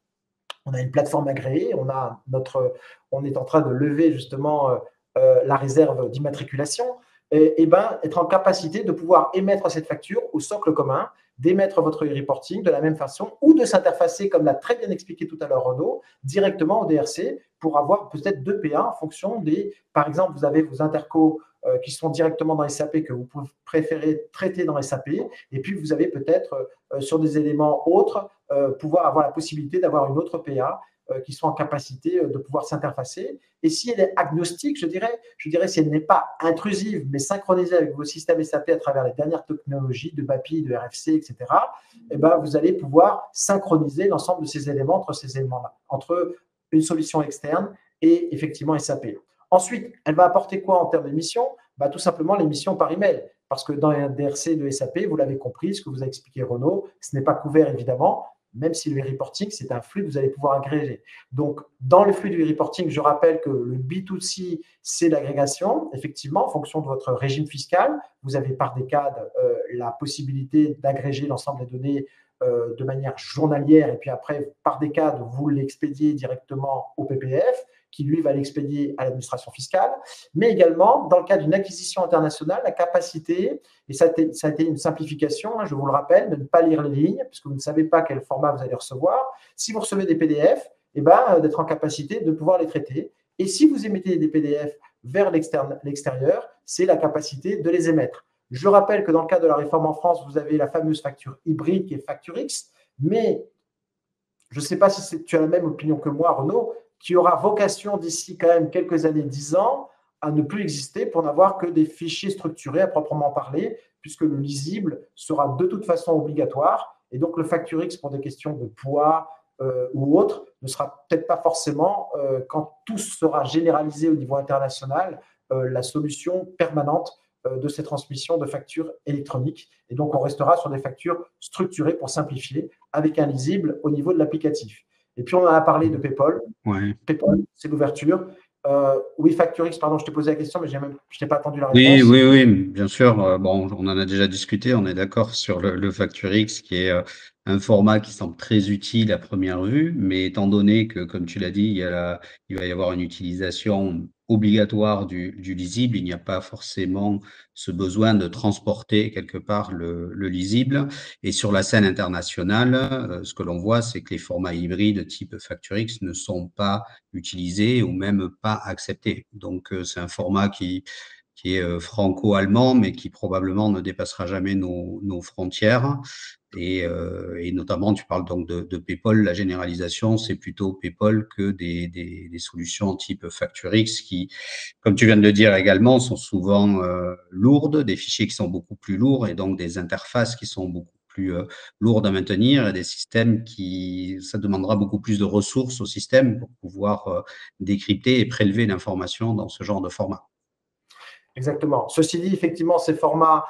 Speaker 1: On a une plateforme agréée, on est en train de lever justement la réserve d'immatriculation, et être en capacité de pouvoir émettre cette facture au socle commun, d'émettre votre e-reporting de la même façon ou de s'interfacer, comme l'a très bien expliqué tout à l'heure Renaud, directement au DRC pour avoir peut-être 2 PA en fonction par exemple, vous avez vos intercos qui sont directement dans SAP que vous préférez traiter dans SAP, et puis vous avez peut-être sur des éléments autres pouvoir avoir la possibilité d'avoir une autre PA qui soit en capacité de pouvoir s'interfacer. Et si elle est agnostique, je dirais si elle n'est pas intrusive, mais synchronisée avec vos systèmes SAP à travers les dernières technologies de BAPI, de RFC, etc., eh ben, vous allez pouvoir synchroniser l'ensemble de ces éléments entre ces éléments-là, entre une solution externe et effectivement SAP. Ensuite, elle va apporter quoi en termes d'émissions? Tout simplement l'émission par email. Parce que dans un DRC de SAP, vous l'avez compris, ce que vous a expliqué Renaud, ce n'est pas couvert évidemment, même si le reporting, c'est un flux que vous allez pouvoir agréger. Donc, dans le flux du reporting, je rappelle que le B2C, c'est l'agrégation, effectivement, en fonction de votre régime fiscal. Vous avez par décade la possibilité d'agréger l'ensemble des données de manière journalière, et puis après, par décade, vous l'expédiez directement au PPF, qui lui va l'expédier à l'administration fiscale, mais également, dans le cas d'une acquisition internationale, la capacité, et ça a été une simplification, je vous le rappelle, de ne pas lire les lignes, puisque vous ne savez pas quel format vous allez recevoir. Si vous recevez des PDF, d'être en capacité de pouvoir les traiter. Et si vous émettez des PDF vers l'extérieur, c'est la capacité de les émettre. Je rappelle que dans le cadre de la réforme en France, vous avez la fameuse facture hybride qui est FactureX, mais je ne sais pas si tu as la même opinion que moi, Renaud, qui aura vocation d'ici quand même quelques années, 10 ans, à ne plus exister pour n'avoir que des fichiers structurés à proprement parler, puisque le lisible sera de toute façon obligatoire. Et donc, le FactureX, pour des questions de poids ou autre, ne sera peut-être pas forcément, quand tout sera généralisé au niveau international, la solution permanente de ces transmissions de factures électroniques. Et donc, on restera sur des factures structurées pour simplifier, avec un lisible au niveau de l'applicatif. Et puis, on a parlé de PayPal.
Speaker 2: Ouais.
Speaker 1: PayPal, c'est l'ouverture. Oui, FactureX, pardon, je t'ai posé la question, mais je n'ai pas attendu la
Speaker 2: Oui,
Speaker 1: réponse.
Speaker 2: oui, oui, bien sûr. Bon, on en a déjà discuté, on est d'accord sur le FactureX, qui est un format qui semble très utile à première vue, mais étant donné que, comme tu l'as dit, il va y avoir une utilisation obligatoire du lisible, il n'y a pas forcément ce besoin de transporter quelque part le lisible. Et sur la scène internationale, ce que l'on voit, c'est que les formats hybrides type FactureX ne sont pas utilisés ou même pas acceptés. Donc, c'est un format qui est franco-allemand, mais qui probablement ne dépassera jamais nos frontières. Et notamment, tu parles donc de PayPal. La généralisation, c'est plutôt PayPal que des solutions type FactureX qui, comme tu viens de le dire également, sont souvent lourdes, des fichiers qui sont beaucoup plus lourds et donc des interfaces qui sont beaucoup plus lourdes à maintenir et des systèmes ça demandera beaucoup plus de ressources au système pour pouvoir décrypter et prélever l'information dans ce genre de format.
Speaker 1: Exactement. Ceci dit, effectivement, ces formats,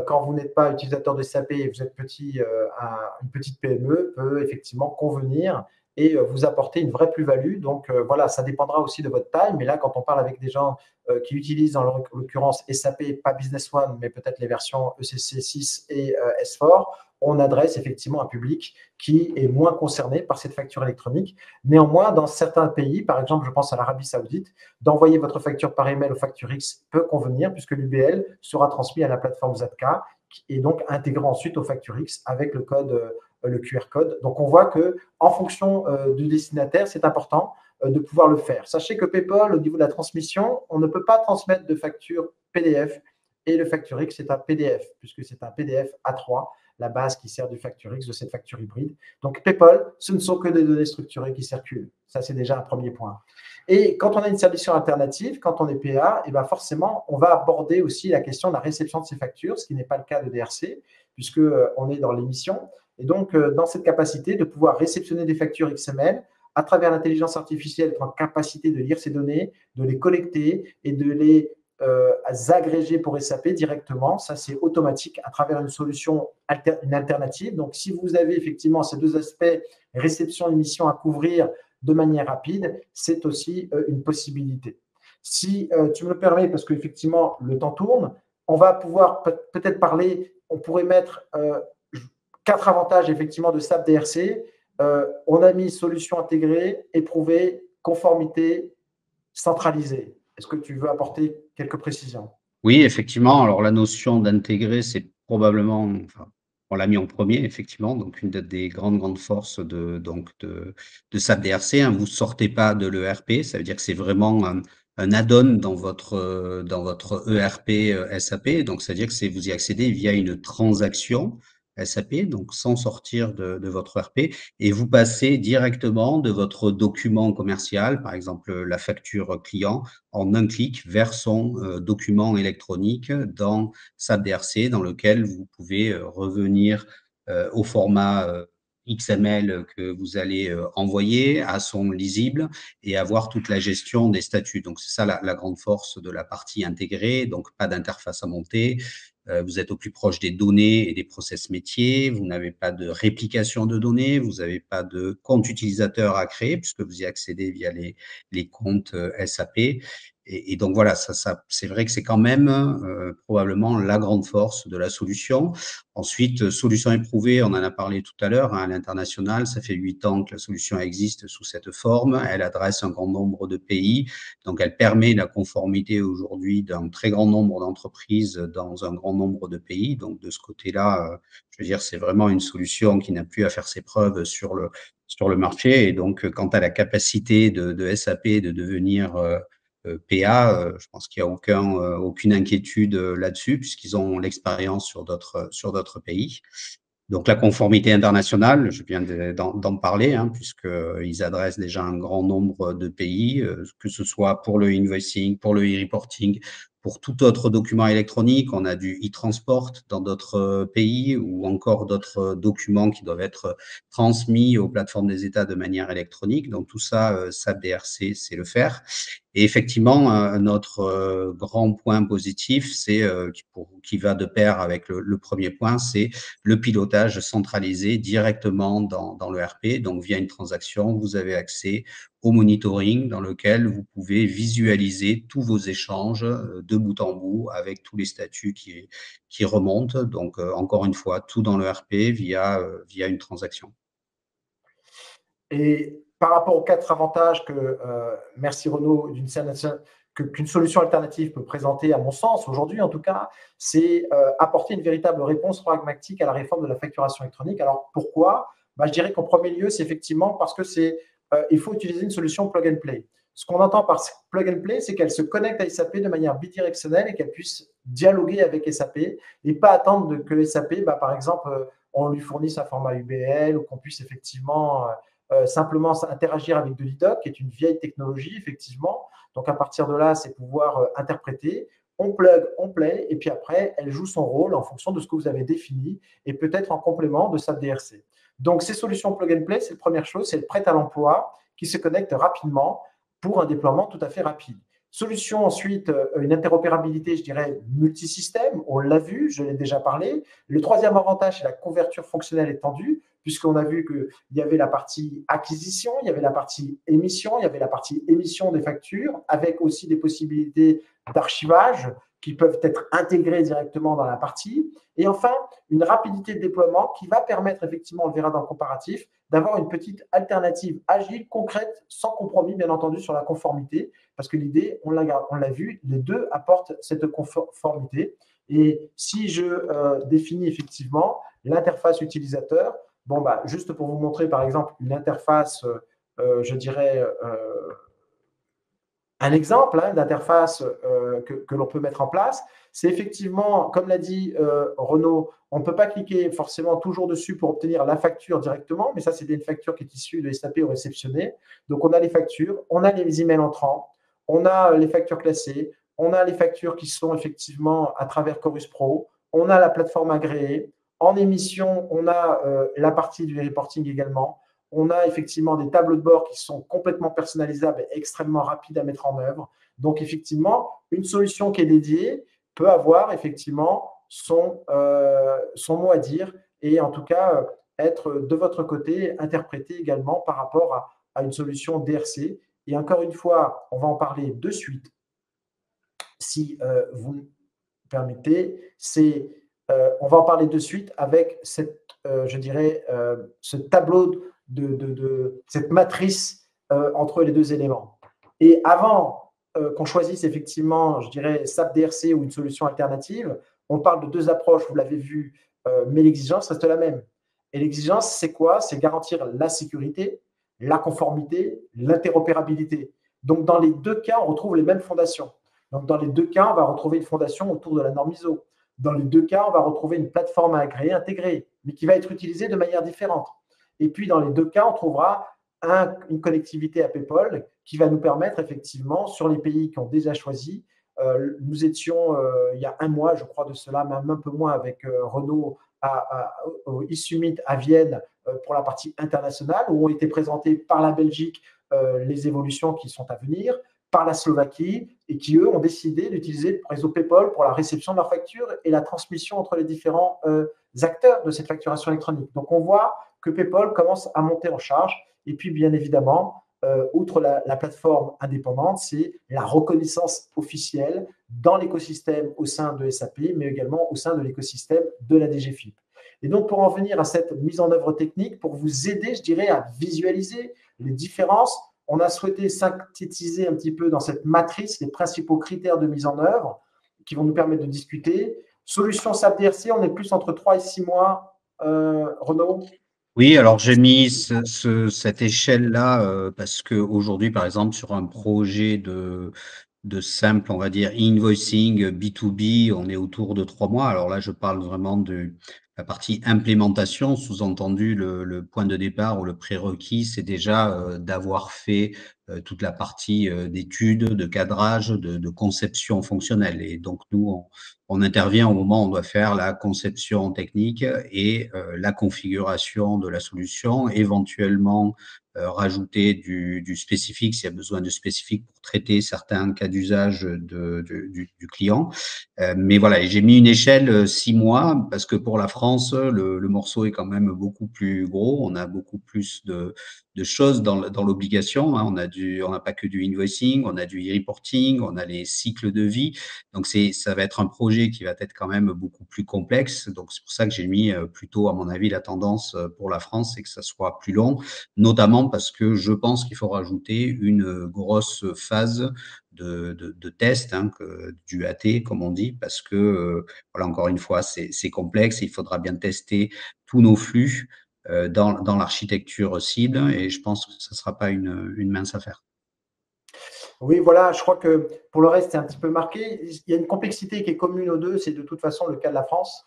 Speaker 1: quand vous n'êtes pas utilisateur de SAP et vous êtes une petite PME, peut effectivement convenir et vous apporter une vraie plus-value. Donc voilà, ça dépendra aussi de votre taille. Mais là, quand on parle avec des gens qui utilisent en l'occurrence SAP, pas Business One, mais peut-être les versions ECC 6 et S4, on adresse effectivement un public qui est moins concerné par cette facture électronique. Néanmoins, dans certains pays, par exemple, je pense à l'Arabie Saoudite, d'envoyer votre facture par email au FactureX peut convenir puisque l'UBL sera transmis à la plateforme Zatka et donc intégré ensuite au FactureX avec le QR code. Donc, on voit que en fonction du destinataire, c'est important de pouvoir le faire. Sachez que PayPal, au niveau de la transmission, on ne peut pas transmettre de facture PDF et le FactureX, c'est un PDF puisque c'est un PDF A3, la base qui sert du FactureX, de cette facture hybride. Donc, PayPal, ce ne sont que des données structurées qui circulent. Ça, c'est déjà un premier point. Et quand on a une solution alternative, quand on est PA, et ben forcément, on va aborder aussi la question de la réception de ces factures, ce qui n'est pas le cas de DRC, puisqu'on est dans l'émission. Et donc, dans cette capacité de pouvoir réceptionner des factures XML, à travers l'intelligence artificielle, être en capacité de lire ces données, de les collecter et de les agréger pour SAP directement. Ça, c'est automatique à travers une solution, une alternative. Donc, si vous avez effectivement ces deux aspects, réception et émission à couvrir de manière rapide, c'est aussi une possibilité. Si tu me le permets, parce qu'effectivement, le temps tourne, on va pouvoir peut-être parler, on pourrait mettre 4 avantages effectivement de SAP DRC. On a mis solution intégrée, éprouvée, conformité, centralisée. Est-ce que tu veux apporter quelques précisions?
Speaker 2: Oui, effectivement. Alors, la notion d'intégrer, c'est probablement, enfin, on l'a mis en premier, effectivement. Donc, une des grandes forces de SAP DRC, hein. Vous sortez pas de l'ERP. Ça veut dire que c'est vraiment un add-on dans votre ERP SAP. Donc, c'est-à-dire que vous y accédez via une transaction SAP, donc sans sortir de votre ERP, et vous passez directement de votre document commercial, par exemple la facture client, en un clic vers son document électronique dans SAP DRC, dans lequel vous pouvez revenir au format XML que vous allez envoyer à son lisible et avoir toute la gestion des statuts. Donc, c'est ça la grande force de la partie intégrée, donc pas d'interface à monter. Vous êtes au plus proche des données et des process métiers, vous n'avez pas de réplication de données, vous n'avez pas de compte utilisateur à créer puisque vous y accédez via les comptes SAP. Et donc voilà, c'est vrai que c'est quand même probablement la grande force de la solution. Ensuite, solution éprouvée, on en a parlé tout à l'heure, hein, à l'international, ça fait 8 ans que la solution existe sous cette forme, elle adresse un grand nombre de pays, donc elle permet la conformité aujourd'hui d'un très grand nombre d'entreprises dans un grand nombre de pays. Donc de ce côté-là, je veux dire, c'est vraiment une solution qui n'a plus à faire ses preuves sur le marché. Et donc, quant à la capacité de SAP de devenir PA, je pense qu'il n'y a aucune inquiétude là-dessus, puisqu'ils ont l'expérience sur d'autres pays. Donc, la conformité internationale, je viens d'en parler, hein, puisqu'ils adressent déjà un grand nombre de pays, que ce soit pour le invoicing, pour le e-reporting, pour tout autre document électronique. On a du e-transport dans d'autres pays ou encore d'autres documents qui doivent être transmis aux plateformes des États de manière électronique. Donc tout ça, SAP DRC sait le faire. Et effectivement, notre grand point positif, c'est qui va de pair avec le premier point, c'est le pilotage centralisé directement dans le RP. Donc via une transaction, vous avez accès au monitoring dans lequel vous pouvez visualiser tous vos échanges de bout en bout avec tous les statuts qui remontent. Donc encore une fois, tout dans le RP via une transaction.
Speaker 1: Et par rapport aux 4 avantages que, merci Renaud, qu'une solution alternative peut présenter, à mon sens, aujourd'hui en tout cas, c'est apporter une véritable réponse pragmatique à la réforme de la facturation électronique. Alors pourquoi? Je dirais qu'en premier lieu, c'est effectivement parce que il faut utiliser une solution plug and play. Ce qu'on entend par plug and play, c'est qu'elle se connecte à SAP de manière bidirectionnelle et qu'elle puisse dialoguer avec SAP et pas attendre que SAP, par exemple, on lui fournisse un format UBL ou qu'on puisse effectivement simplement interagir avec de l'IDOC, qui est une vieille technologie, effectivement. Donc, à partir de là, c'est pouvoir interpréter. On plug, on play, et puis après, elle joue son rôle en fonction de ce que vous avez défini et peut-être en complément de SAP DRC. Donc, ces solutions plug and play, c'est la première chose, c'est le prêt à l'emploi qui se connecte rapidement pour un déploiement tout à fait rapide. Solution ensuite, une interopérabilité, je dirais, multisystème. On l'a vu, je l'ai déjà parlé. Le troisième avantage, c'est la couverture fonctionnelle étendue, puisqu'on a vu qu'il y avait la partie acquisition, il y avait la partie émission, il y avait la partie émission des factures, avec aussi des possibilités d'archivage qui peuvent être intégrées directement dans la partie. Et enfin, une rapidité de déploiement qui va permettre, effectivement, on le verra dans le comparatif, d'avoir une petite alternative agile, concrète, sans compromis, bien entendu, sur la conformité, parce que l'idée, on l'a vu, les deux apportent cette conformité. Et si je définis effectivement l'interface utilisateur, juste pour vous montrer, par exemple, une interface, je dirais, un exemple d'interface que l'on peut mettre en place, c'est effectivement, comme l'a dit Renaud, on ne peut pas cliquer forcément toujours dessus pour obtenir la facture directement, mais ça, c'est une facture qui est issue de SAP au réceptionné. Donc, on a les factures, on a les emails entrants, on a les factures classées, on a les factures qui sont effectivement à travers Chorus Pro, on a la plateforme agréée. En émission, on a la partie du reporting également. On a effectivement des tableaux de bord qui sont complètement personnalisables et extrêmement rapides à mettre en œuvre. Donc, effectivement, une solution qui est dédiée peut avoir effectivement son mot à dire et en tout cas être de votre côté interprété également par rapport à une solution DRC. Et encore une fois, on va en parler de suite, si vous me permettez. On va en parler de suite avec je dirais, ce tableau de cette matrice entre les deux éléments. Et avant qu'on choisisse effectivement, je dirais, SAP DRC ou une solution alternative, on parle de deux approches, vous l'avez vu, mais l'exigence reste la même. Et l'exigence, c'est quoi? C'est garantir la sécurité, la conformité, l'interopérabilité. Donc, dans les deux cas, on retrouve les mêmes fondations. Donc, dans les deux cas, on va retrouver une fondation autour de la norme ISO. Dans les deux cas, on va retrouver une plateforme à agréer intégrée, mais qui va être utilisée de manière différente. Et puis, dans les deux cas, on trouvera une connectivité à PayPal qui va nous permettre, effectivement, sur les pays qui ont déjà choisi, nous étions, il y a un mois, je crois de cela, même un peu moins, avec Renaud au e-Summit à Vienne pour la partie internationale, où ont été présentées par la Belgique les évolutions qui sont à venir, par la Slovaquie, et qui, eux, ont décidé d'utiliser le réseau PayPal pour la réception de leurs factures et la transmission entre les différents acteurs de cette facturation électronique. Donc, on voit que PayPal commence à monter en charge. Et puis, bien évidemment, outre la plateforme indépendante, c'est la reconnaissance officielle dans l'écosystème au sein de SAP, mais également au sein de l'écosystème de la DGFiP. Et donc, pour en venir à cette mise en œuvre technique, pour vous aider, je dirais, à visualiser les différences, on a souhaité synthétiser un petit peu dans cette matrice les principaux critères de mise en œuvre qui vont nous permettre de discuter. Solution SAP DRC, on est plus entre 3 et 6 mois. Renaud?
Speaker 2: Oui, alors j'ai mis cette échelle-là parce qu'aujourd'hui, par exemple, sur un projet de simple, on va dire, invoicing B2B, on est autour de 3 mois. Alors là, je parle vraiment de la partie implémentation, sous-entendu le point de départ ou le prérequis, c'est déjà d'avoir fait toute la partie d'études, de cadrage, de conception fonctionnelle. Et donc, nous, on intervient au moment où on doit faire la conception technique et la configuration de la solution, éventuellement rajouter du spécifique s'il y a besoin de spécifique pour traiter certains cas d'usage du client. Mais voilà, j'ai mis une échelle 6 mois parce que pour la France, le morceau est quand même beaucoup plus gros. On a beaucoup plus de choses dans l'obligation. Hein. On n'a pas que du invoicing, on a du e-reporting, on a les cycles de vie. Donc ça va être un projet qui va être quand même beaucoup plus complexe. Donc c'est pour ça que j'ai mis plutôt, à mon avis, la tendance pour la France, c'est que ça soit plus long, notamment parce que je pense qu'il faut rajouter une grosse phase de test, hein, du AT, comme on dit, parce que, voilà, encore une fois, c'est complexe. Il faudra bien tester tous nos flux dans l'architecture cible et je pense que ce ne sera pas une mince affaire.
Speaker 1: Oui, voilà, je crois que pour le reste, c'est un petit peu marqué. Il y a une complexité qui est commune aux deux, c'est de toute façon le cas de la France.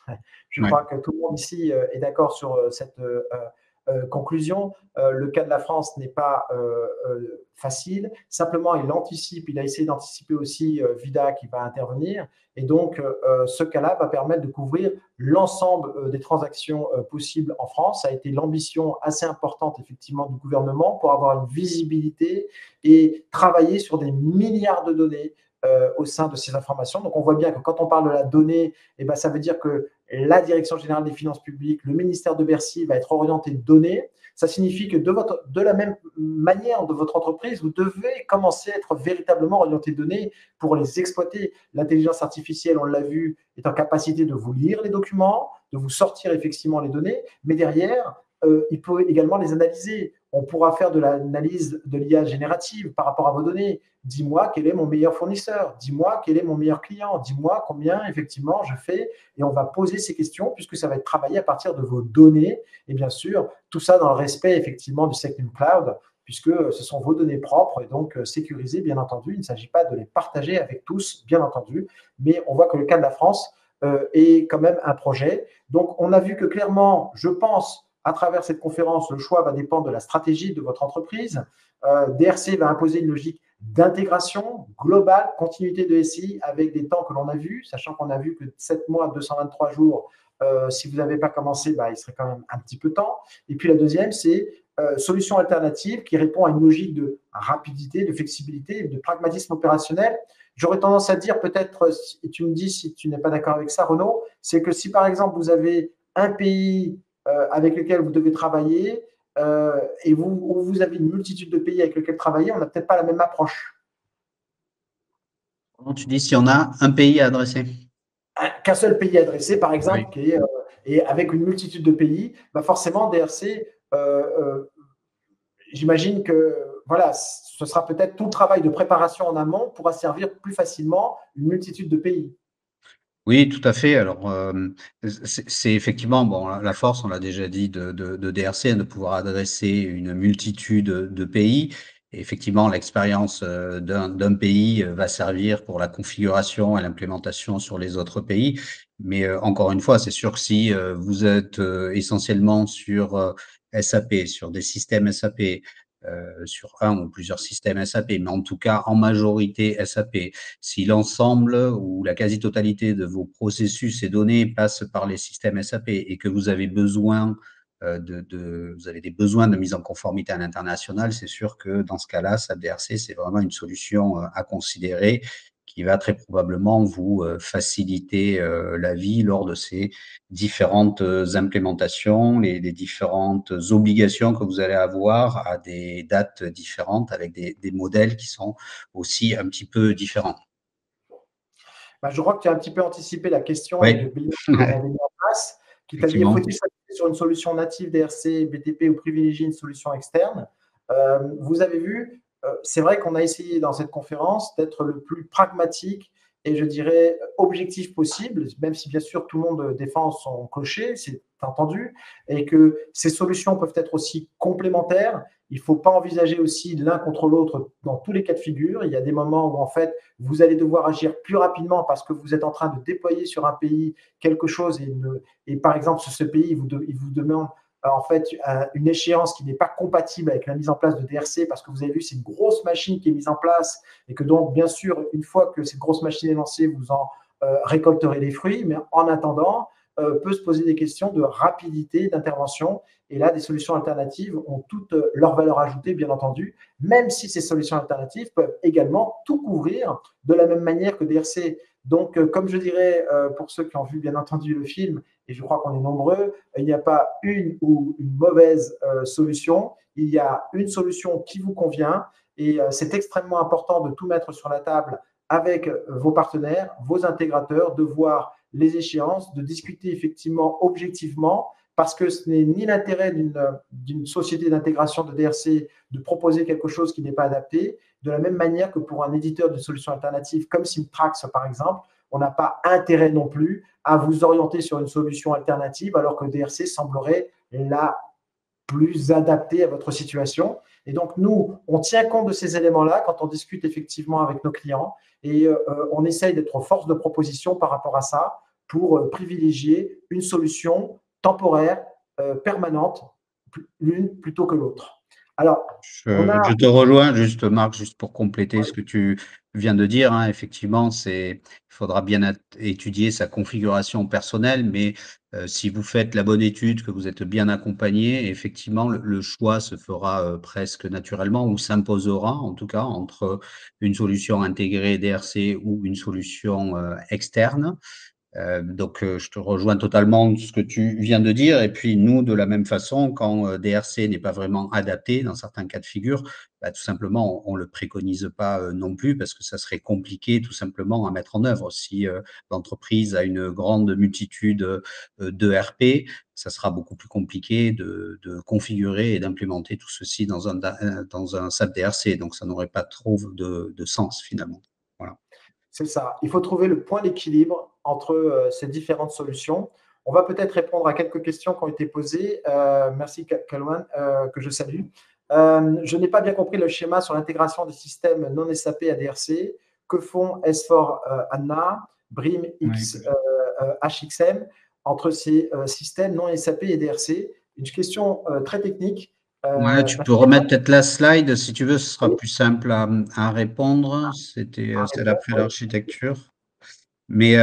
Speaker 1: Je
Speaker 2: Ouais.
Speaker 1: crois que tout le monde ici est d'accord sur cette conclusion. Le cas de la France n'est pas facile. Simplement, il a essayé d'anticiper aussi Vida qui va intervenir. Et donc, ce cas-là va permettre de couvrir l'ensemble des transactions possibles en France. Ça a été l'ambition assez importante, effectivement, du gouvernement pour avoir une visibilité et travailler sur des milliards de données au sein de ces informations. Donc, on voit bien que quand on parle de la donnée, eh ben, ça veut dire que la Direction générale des finances publiques, le ministère de Bercy va être orienté données. Ça signifie que de la même manière de votre entreprise, vous devez commencer à être véritablement orienté données pour les exploiter. L'intelligence artificielle, on l'a vu, est en capacité de vous lire les documents, de vous sortir effectivement les données, mais derrière, il peut également les analyser. On pourra faire de l'analyse de l'IA générative par rapport à vos données. Dis-moi quel est mon meilleur fournisseur, dis-moi quel est mon meilleur client, dis-moi combien effectivement je fais, et on va poser ces questions puisque ça va être travaillé à partir de vos données, et bien sûr, tout ça dans le respect effectivement du Secnum Cloud, puisque ce sont vos données propres et donc sécurisées, bien entendu. Il ne s'agit pas de les partager avec tous, bien entendu, mais on voit que le cas de la France est quand même un projet. Donc, on a vu que clairement, je pense, à travers cette conférence, le choix va dépendre de la stratégie de votre entreprise. DRC va imposer une logique d'intégration globale, continuité de SI avec des temps que l'on a vus, sachant qu'on a vu que 7 mois, 223 jours, si vous n'avez pas commencé, bah, il serait quand même un petit peu temps. Et puis la deuxième, c'est solution alternative qui répond à une logique de rapidité, de flexibilité, de pragmatisme opérationnel. J'aurais tendance à dire peut-être, et tu me dis si tu n'es pas d'accord avec ça, Renaud, c'est que si par exemple vous avez un pays avec lequel vous devez travailler et vous avez une multitude de pays avec lesquels travailler, on n'a peut-être pas la même approche.
Speaker 2: Comment tu dis si on a un pays à adresser?
Speaker 1: Qu'un seul pays adressé, par exemple,
Speaker 2: Oui.
Speaker 1: qui est, et avec une multitude de pays, bah forcément, DRC, j'imagine que voilà, ce sera peut-être tout le travail de préparation en amont pourra servir plus facilement une multitude de pays.
Speaker 2: Oui, tout à fait. Alors, c'est effectivement, bon, la force, on l'a déjà dit, de DRC, hein, de pouvoir adresser une multitude de pays. Et effectivement, l'expérience d'un pays va servir pour la configuration et l'implémentation sur les autres pays. Mais encore une fois, c'est sûr que si vous êtes essentiellement sur SAP, sur des systèmes SAP, sur un ou plusieurs systèmes SAP, mais en tout cas en majorité SAP, si l'ensemble ou la quasi-totalité de vos processus et données passent par les systèmes SAP et que vous avez besoin vous avez des besoins de mise en conformité à l'international, c'est sûr que dans ce cas-là, SAP DRC, c'est vraiment une solution à considérer qui va très probablement vous faciliter la vie lors de ces différentes implémentations, les différentes obligations que vous allez avoir à des dates différentes avec des modèles qui sont aussi un petit peu différents.
Speaker 1: Bah, je crois que tu as un petit peu anticipé la question avec le
Speaker 2: Oui,
Speaker 1: bilan qu'on avait mis en place, qui t'a dit
Speaker 2: effectivement.
Speaker 1: faut-il s'appuyer sur une solution native DRC, BTP ou privilégier une solution externe. Vous avez vu, c'est vrai qu'on a essayé dans cette conférence d'être le plus pragmatique et je dirais objectif possible, même si bien sûr tout le monde défend son clocher, c'est entendu, et que ces solutions peuvent être aussi complémentaires. Il ne faut pas envisager aussi l'un contre l'autre dans tous les cas de figure. Il y a des moments où en fait vous allez devoir agir plus rapidement parce que vous êtes en train de déployer sur un pays quelque chose et par exemple sur ce pays il vous demande en fait une échéance qui n'est pas compatible avec la mise en place de DRC parce que vous avez vu c'est une grosse machine qui est mise en place et que donc bien sûr une fois que cette grosse machine est lancée vous en récolterez les fruits, mais en attendant peut se poser des questions de rapidité d'intervention. Et là, des solutions alternatives ont toutes leur valeur ajoutée, bien entendu, même si ces solutions alternatives peuvent également tout couvrir de la même manière que DRC. Donc, comme je dirais, pour ceux qui ont vu, bien entendu, le film, et je crois qu'on est nombreux, il n'y a pas une ou une mauvaise solution, il y a une solution qui vous convient, et c'est extrêmement important de tout mettre sur la table avec vos partenaires, vos intégrateurs, de voir les échéances, de discuter effectivement objectivement, parce que ce n'est ni l'intérêt d'une société d'intégration de DRC de proposer quelque chose qui n'est pas adapté, de la même manière que pour un éditeur de solutions alternatives comme Simtrax par exemple, on n'a pas intérêt non plus à vous orienter sur une solution alternative alors que DRC semblerait la plus adaptée à votre situation. Et donc, nous, on tient compte de ces éléments-là quand on discute effectivement avec nos clients et on essaye d'être force de proposition par rapport à ça pour privilégier une solution temporaire, permanente, l'une plutôt que l'autre.
Speaker 2: Alors, je te rejoins juste, Marc, juste pour compléter ce que tu viens de dire. Hein, effectivement, il faudra bien étudier sa configuration personnelle, mais si vous faites la bonne étude, que vous êtes bien accompagné, effectivement, le choix se fera presque naturellement ou s'imposera, en tout cas, entre une solution intégrée DRC ou une solution externe. Donc, je te rejoins totalement ce que tu viens de dire. Et puis, nous, de la même façon, quand DRC n'est pas vraiment adapté dans certains cas de figure, bah, tout simplement, on ne le préconise pas non plus parce que ça serait compliqué tout simplement à mettre en œuvre. Si l'entreprise a une grande multitude de RP, ça sera beaucoup plus compliqué de configurer et d'implémenter tout ceci dans un SAP DRC. Donc, ça n'aurait pas trop de sens finalement. Voilà.
Speaker 1: C'est ça. Il faut trouver le point d'équilibre entre ces différentes solutions. On va peut-être répondre à quelques questions qui ont été posées. Merci, Kalwan, que je salue. Je n'ai pas bien compris le schéma sur l'intégration des systèmes non SAP à DRC. Que font S4HANA, BRIM, HXM entre ces systèmes non SAP et DRC? Une question très technique.
Speaker 2: Ouais, tu peux remettre peut-être la slide, si tu veux, ce sera plus simple à répondre. C'est d'après l'architecture. Mais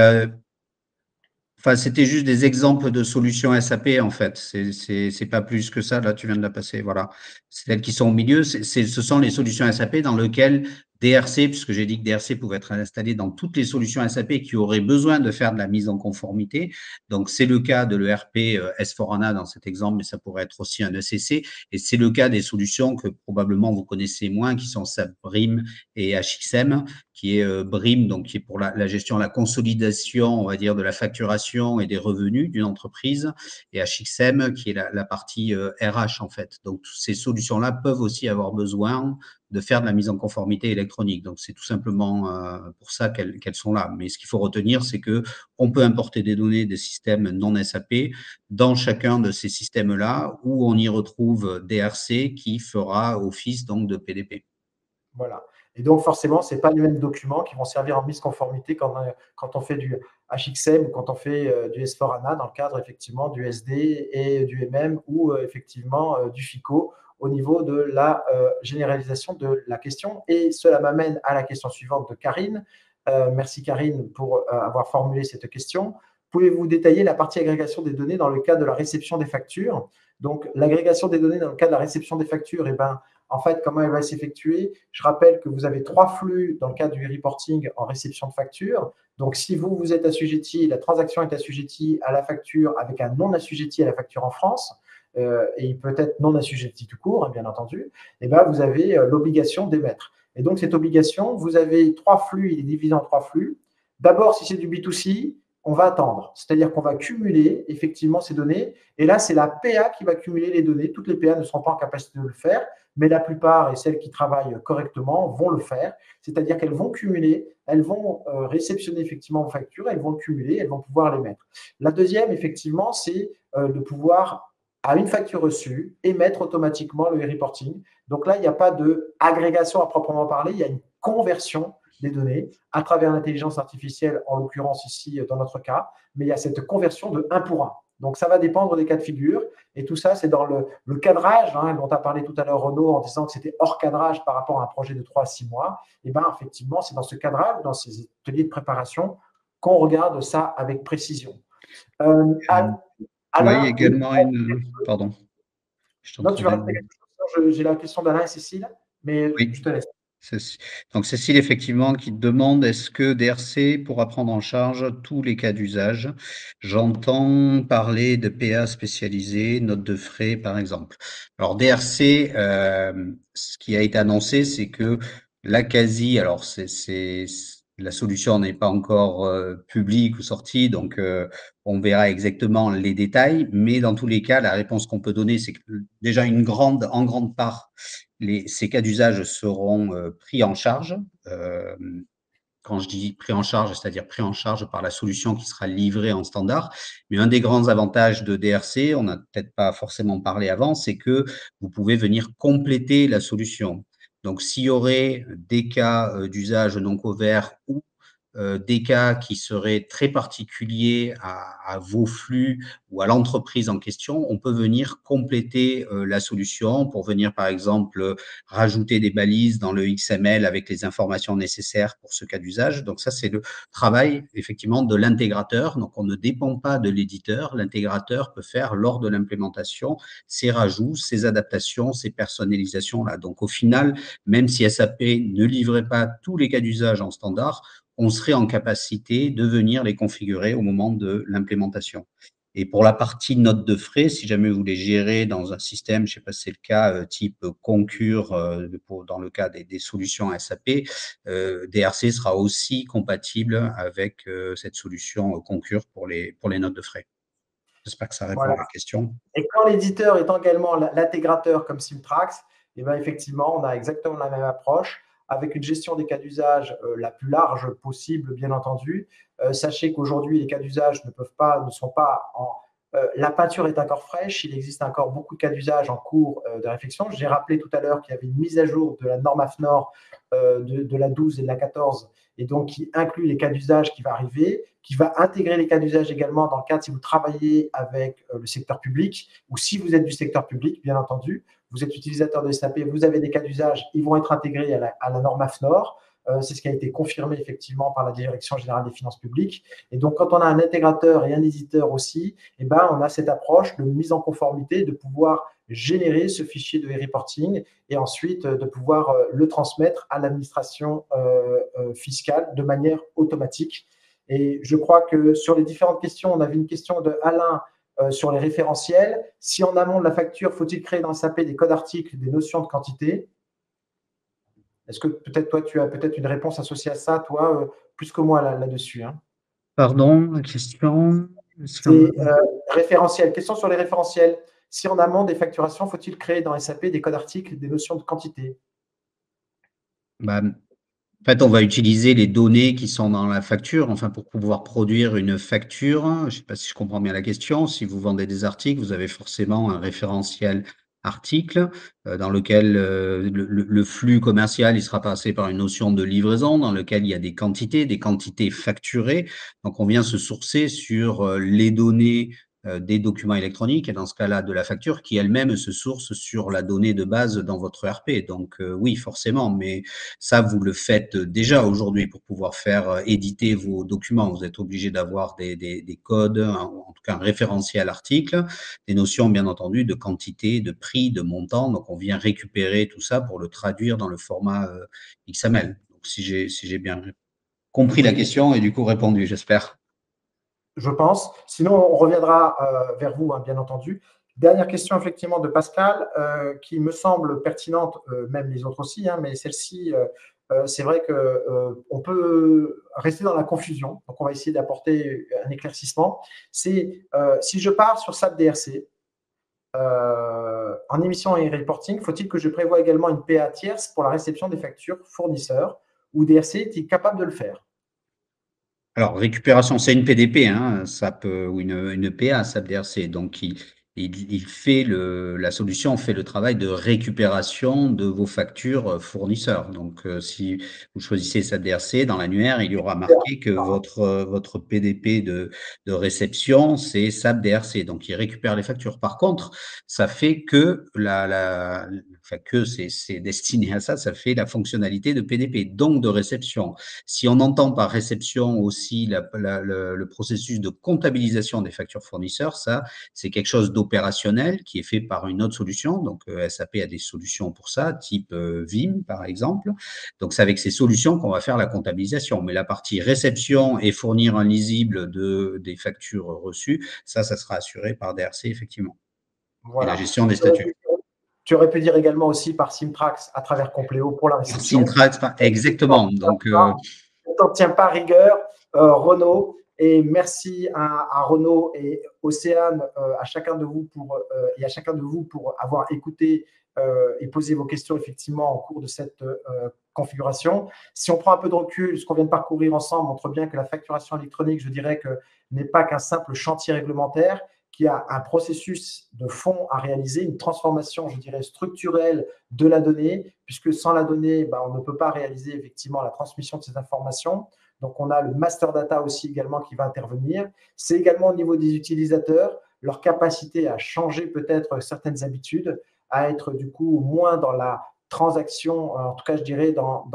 Speaker 2: enfin, c'était juste des exemples de solutions SAP, en fait. C'est pas plus que ça. Là, tu viens de la passer. Voilà. Celles qui sont au milieu, ce sont les solutions SAP dans lesquelles DRC, puisque j'ai dit que DRC pouvait être installé dans toutes les solutions SAP qui auraient besoin de faire de la mise en conformité. Donc, c'est le cas de l'ERP S4HANA dans cet exemple, mais ça pourrait être aussi un ECC. Et c'est le cas des solutions que probablement vous connaissez moins, qui sont SAP BRIM et HXM, qui est BRIM, donc qui est pour la gestion, la consolidation, on va dire, de la facturation et des revenus d'une entreprise, et HXM, qui est la partie RH, en fait. Donc, ces solutions-là peuvent aussi avoir besoin de faire de la mise en conformité électronique. Donc, c'est tout simplement pour ça qu'elles sont là. Mais ce qu'il faut retenir, c'est que on peut importer des données des systèmes non SAP dans chacun de ces systèmes-là, où on y retrouve DRC qui fera office donc de PDP.
Speaker 1: Voilà. Et donc, forcément, ce n'est pas les mêmes documents qui vont servir en mise conformité quand on fait du HXM ou quand on fait du S4HANA dans le cadre effectivement du SD et du MM ou effectivement du FICO au niveau de la généralisation de la question. Et cela m'amène à la question suivante de Karine. Merci Karine pour avoir formulé cette question. Pouvez-vous détailler la partie agrégation des données dans le cadre de la réception des factures? Donc, l'agrégation des données dans le cadre de la réception des factures, eh ben, en fait, comment elle va s'effectuer? Je rappelle que vous avez 3 flux dans le cadre du reporting en réception de facture. Donc, si vous êtes assujetti, la transaction est assujettie à la facture avec un non assujetti à la facture en France, et il peut être non assujetti tout court, hein, bien entendu, et ben, vous avez l'obligation d'émettre. Et donc, cette obligation, vous avez 3 flux, il est divisé en 3 flux. D'abord, si c'est du B2C, on va attendre. C'est-à-dire qu'on va cumuler effectivement ces données. Et là, c'est la PA qui va cumuler les données. Toutes les PA ne seront pas en capacité de le faire. mais la plupart et celles qui travaillent correctement vont le faire, c'est-à-dire qu'elles vont cumuler, elles vont réceptionner effectivement vos factures, elles vont cumuler, elles vont pouvoir les mettre. La deuxième, effectivement, c'est de pouvoir, à une facture reçue, émettre automatiquement le e-reporting. Donc là, il n'y a pas d'agrégation à proprement parler, il y a une conversion des données à travers l'intelligence artificielle, en l'occurrence ici dans notre cas, mais il y a cette conversion de 1 pour 1. Donc ça va dépendre des cas de figure, et tout ça, c'est dans le cadrage, dont tu as parlé tout à l'heure, Renaud, en disant que c'était hors cadrage par rapport à un projet de 3 à 6 mois. Et bien, effectivement, c'est dans ce cadrage, dans ces ateliers de préparation, qu'on regarde ça avec précision.
Speaker 2: Oui,
Speaker 1: Alain,
Speaker 2: également une… Pardon, je
Speaker 1: non, tu vas
Speaker 2: t'entendais.
Speaker 1: rajouter quelque chose. J'ai la question d'Alain et Cécile, mais
Speaker 2: Oui.
Speaker 1: je te laisse.
Speaker 2: Donc, Cécile, effectivement, qui te demande est-ce que DRC pourra prendre en charge tous les cas d'usage? J'entends parler de PA spécialisés, notes de frais, par exemple. Alors, DRC, ce qui a été annoncé, c'est que la quasi, alors, la solution n'est pas encore publique ou sortie, donc on verra exactement les détails, mais dans tous les cas, la réponse qu'on peut donner, c'est que déjà en grande part, ces cas d'usage seront pris en charge. Quand je dis pris en charge, c'est-à-dire pris en charge par la solution qui sera livrée en standard. Mais un des grands avantages de DRC, on n'a peut-être pas forcément parlé avant, c'est que vous pouvez venir compléter la solution. Donc, s'il y aurait des cas d'usage non couverts ou des cas qui seraient très particuliers à vos flux ou à l'entreprise en question, on peut venir compléter la solution pour venir, par exemple, rajouter des balises dans le XML avec les informations nécessaires pour ce cas d'usage. Donc ça, c'est le travail, effectivement, de l'intégrateur. Donc, on ne dépend pas de l'éditeur. L'intégrateur peut faire, lors de l'implémentation, ces rajouts, ces adaptations, ces personnalisations-là. Donc, au final, même si SAP ne livrait pas tous les cas d'usage en standard, on serait en capacité de venir les configurer au moment de l'implémentation. Et pour la partie note de frais, si jamais vous les gérez dans un système, je ne sais pas si c'est le cas, type Concur, dans le cas des solutions SAP, DRC sera aussi compatible avec cette solution Concur pour les notes de frais. J'espère que ça répond
Speaker 1: Voilà.
Speaker 2: à la question.
Speaker 1: Et quand l'éditeur est également l'intégrateur comme Simtrax, et bien effectivement, on a exactement la même approche avec une gestion des cas d'usage la plus large possible, bien entendu. Sachez qu'aujourd'hui, les cas d'usage ne sont pas en… la peinture est encore fraîche, il existe encore beaucoup de cas d'usage en cours de réflexion. J'ai rappelé tout à l'heure qu'il y avait une mise à jour de la norme AFNOR de la 12 et de la 14, et donc qui inclut les cas d'usage qui va arriver, qui va intégrer les cas d'usage également dans le cadre si vous travaillez avec le secteur public ou si vous êtes du secteur public, bien entendu, vous êtes utilisateur de SAP, vous avez des cas d'usage, ils vont être intégrés à la norme AFNOR. C'est ce qui a été confirmé effectivement par la Direction générale des finances publiques. Et donc, quand on a un intégrateur et un éditeur aussi, eh ben, on a cette approche de mise en conformité, de pouvoir générer ce fichier de e-reporting et ensuite de pouvoir le transmettre à l'administration fiscale de manière automatique. Et je crois que sur les différentes questions, on avait une question de Alain sur les référentiels. Si en amont de la facture, faut-il créer dans SAP des codes articles, des notions de quantité? Est-ce que peut-être toi, tu as peut-être une réponse associée à ça, toi, plus que moi là-dessus, hein?
Speaker 2: Pardon, la question?
Speaker 1: C'est référentiel. Question sur les référentiels. Si en amont des facturations, faut-il créer dans SAP des codes articles, des notions de quantité?
Speaker 2: Bah, en fait, on va utiliser les données qui sont dans la facture, enfin, pour pouvoir produire une facture. Je ne sais pas si je comprends bien la question. Si vous vendez des articles, vous avez forcément un référentiel article dans lequel le flux commercial, il sera passé par une notion de livraison dans lequel il y a des quantités facturées. Donc, on vient se sourcer sur les données des documents électroniques et dans ce cas-là de la facture qui elle-même se source sur la donnée de base dans votre ERP. Donc, oui, forcément, mais ça, vous le faites déjà aujourd'hui pour pouvoir faire éditer vos documents. Vous êtes obligé d'avoir des codes, en tout cas un référentiel article, des notions, bien entendu, de quantité, de prix, de montant. Donc, on vient récupérer tout ça pour le traduire dans le format XML. Donc, si j'ai bien compris la
Speaker 1: Oui,
Speaker 2: question et du coup répondu, j'espère.
Speaker 1: je pense. Sinon, on reviendra vers vous, hein, bien entendu. Dernière question, effectivement, de Pascal, qui me semble pertinente, même les autres aussi, hein, mais celle-ci, c'est vrai qu'on peut rester dans la confusion. Donc, on va essayer d'apporter un éclaircissement. C'est si je pars sur SAP DRC, En émission et reporting, faut-il que je prévoie également une PA tierce pour la réception des factures fournisseurs ou DRC est-il capable de le faire?
Speaker 2: Alors, récupération, c'est une PDP, hein, SAP ou une PA, SAP DRC. Donc, il fait la solution fait le travail de récupération de vos factures fournisseurs. Donc, si vous choisissez SAP DRC, dans l'annuaire, il y aura marqué que votre PDP de réception, c'est SAP DRC. Donc, il récupère les factures. Par contre, ça fait que enfin, que c'est destiné à ça, ça fait la fonctionnalité de PDP, donc de réception. Si on entend par réception aussi le processus de comptabilisation des factures fournisseurs, ça, c'est quelque chose d'opérationnel qui est fait par une autre solution. Donc, SAP a des solutions pour ça, type Vim, par exemple. Donc, c'est avec ces solutions qu'on va faire la comptabilisation. Mais la partie réception et fournir un lisible des factures reçues, ça sera assuré par DRC, effectivement. Et la
Speaker 1: Voilà.
Speaker 2: gestion des statuts.
Speaker 1: Tu aurais pu dire également aussi par Simtrax à travers Compléo pour la réception.
Speaker 2: Syntrax, exactement. Donc,
Speaker 1: on t'en tient pas rigueur, Renaud. Et merci à Renaud et Océane, à chacun de vous et à chacun de vous pour avoir écouté et posé vos questions effectivement en cours de cette configuration. Si on prend un peu de recul, ce qu'on vient de parcourir ensemble montre bien que la facturation électronique, je dirais que n'est pas qu'un simple chantier réglementaire, qui a un processus de fond à réaliser, une transformation, je dirais, structurelle de la donnée, puisque sans la donnée, on ne peut pas réaliser effectivement la transmission de ces informations. Donc, on a le master data aussi également qui va intervenir. C'est également au niveau des utilisateurs, leur capacité à changer peut-être certaines habitudes, à être du coup moins dans la transaction, en tout cas, je dirais, dans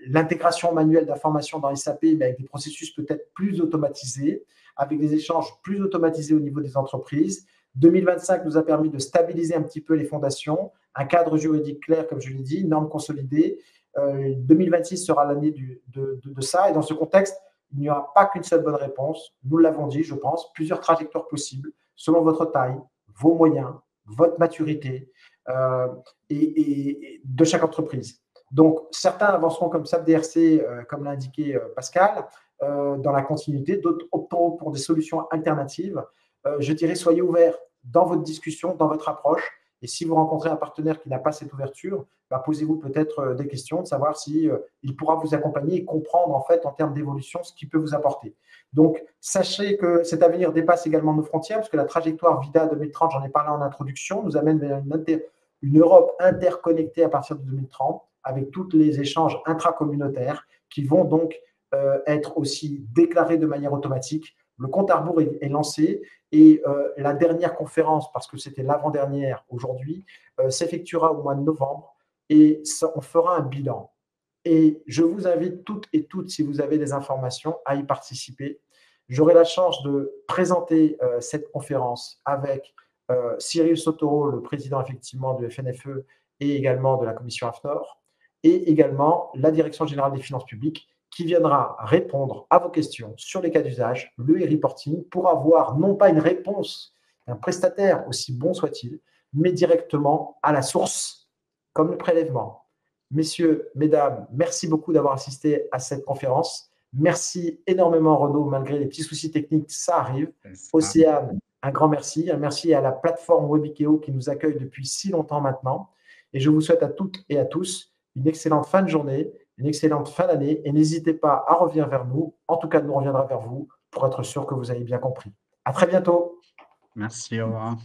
Speaker 1: l'intégration manuelle d'informations dans SAP, mais avec des processus peut-être plus automatisés, avec des échanges plus automatisés au niveau des entreprises. 2025 nous a permis de stabiliser un petit peu les fondations, un cadre juridique clair, comme je l'ai dit, une norme consolidée. 2026 sera l'année de ça. Et dans ce contexte, il n'y aura pas qu'une seule bonne réponse. Nous l'avons dit, je pense, plusieurs trajectoires possibles selon votre taille, vos moyens, votre maturité et de chaque entreprise. Donc, certains avanceront comme SAP DRC, comme l'a indiqué Pascal, dans la continuité, d'autres opteront pour des solutions alternatives. Je dirais, soyez ouverts dans votre discussion, dans votre approche. Et si vous rencontrez un partenaire qui n'a pas cette ouverture, posez-vous peut-être des questions, de savoir si il pourra vous accompagner et comprendre en fait en termes d'évolution ce qu'il peut vous apporter. Donc, sachez que cet avenir dépasse également nos frontières, parce que la trajectoire VIDA 2030, j'en ai parlé en introduction, nous amène vers une Europe interconnectée à partir de 2030, avec tous les échanges intracommunautaires qui vont donc être aussi déclarés de manière automatique. Le compte à rebours est lancé et la dernière conférence, parce que c'était l'avant-dernière aujourd'hui, s'effectuera au mois de novembre et on fera un bilan. Et je vous invite toutes et toutes, si vous avez des informations, à y participer. J'aurai la chance de présenter cette conférence avec Cyril Sotoro, le président effectivement du FNFE et également de la commission AFNOR, et également la Direction générale des finances publiques qui viendra répondre à vos questions sur les cas d'usage, le e-reporting, pour avoir non pas une réponse d'un prestataire, aussi bon soit-il, mais directement à la source, comme le prélèvement. Messieurs, mesdames, merci beaucoup d'avoir assisté à cette conférence. Merci énormément, Renaud, malgré les petits soucis techniques, ça arrive. Océane, un grand merci. Un merci à la plateforme Webikeo qui nous accueille depuis si longtemps maintenant. Et je vous souhaite à toutes et à tous une excellente fin de journée, une excellente fin d'année. Et n'hésitez pas à revenir vers nous. En tout cas, nous reviendra vers vous pour être sûr que vous avez bien compris. À très bientôt.
Speaker 2: Merci, au revoir.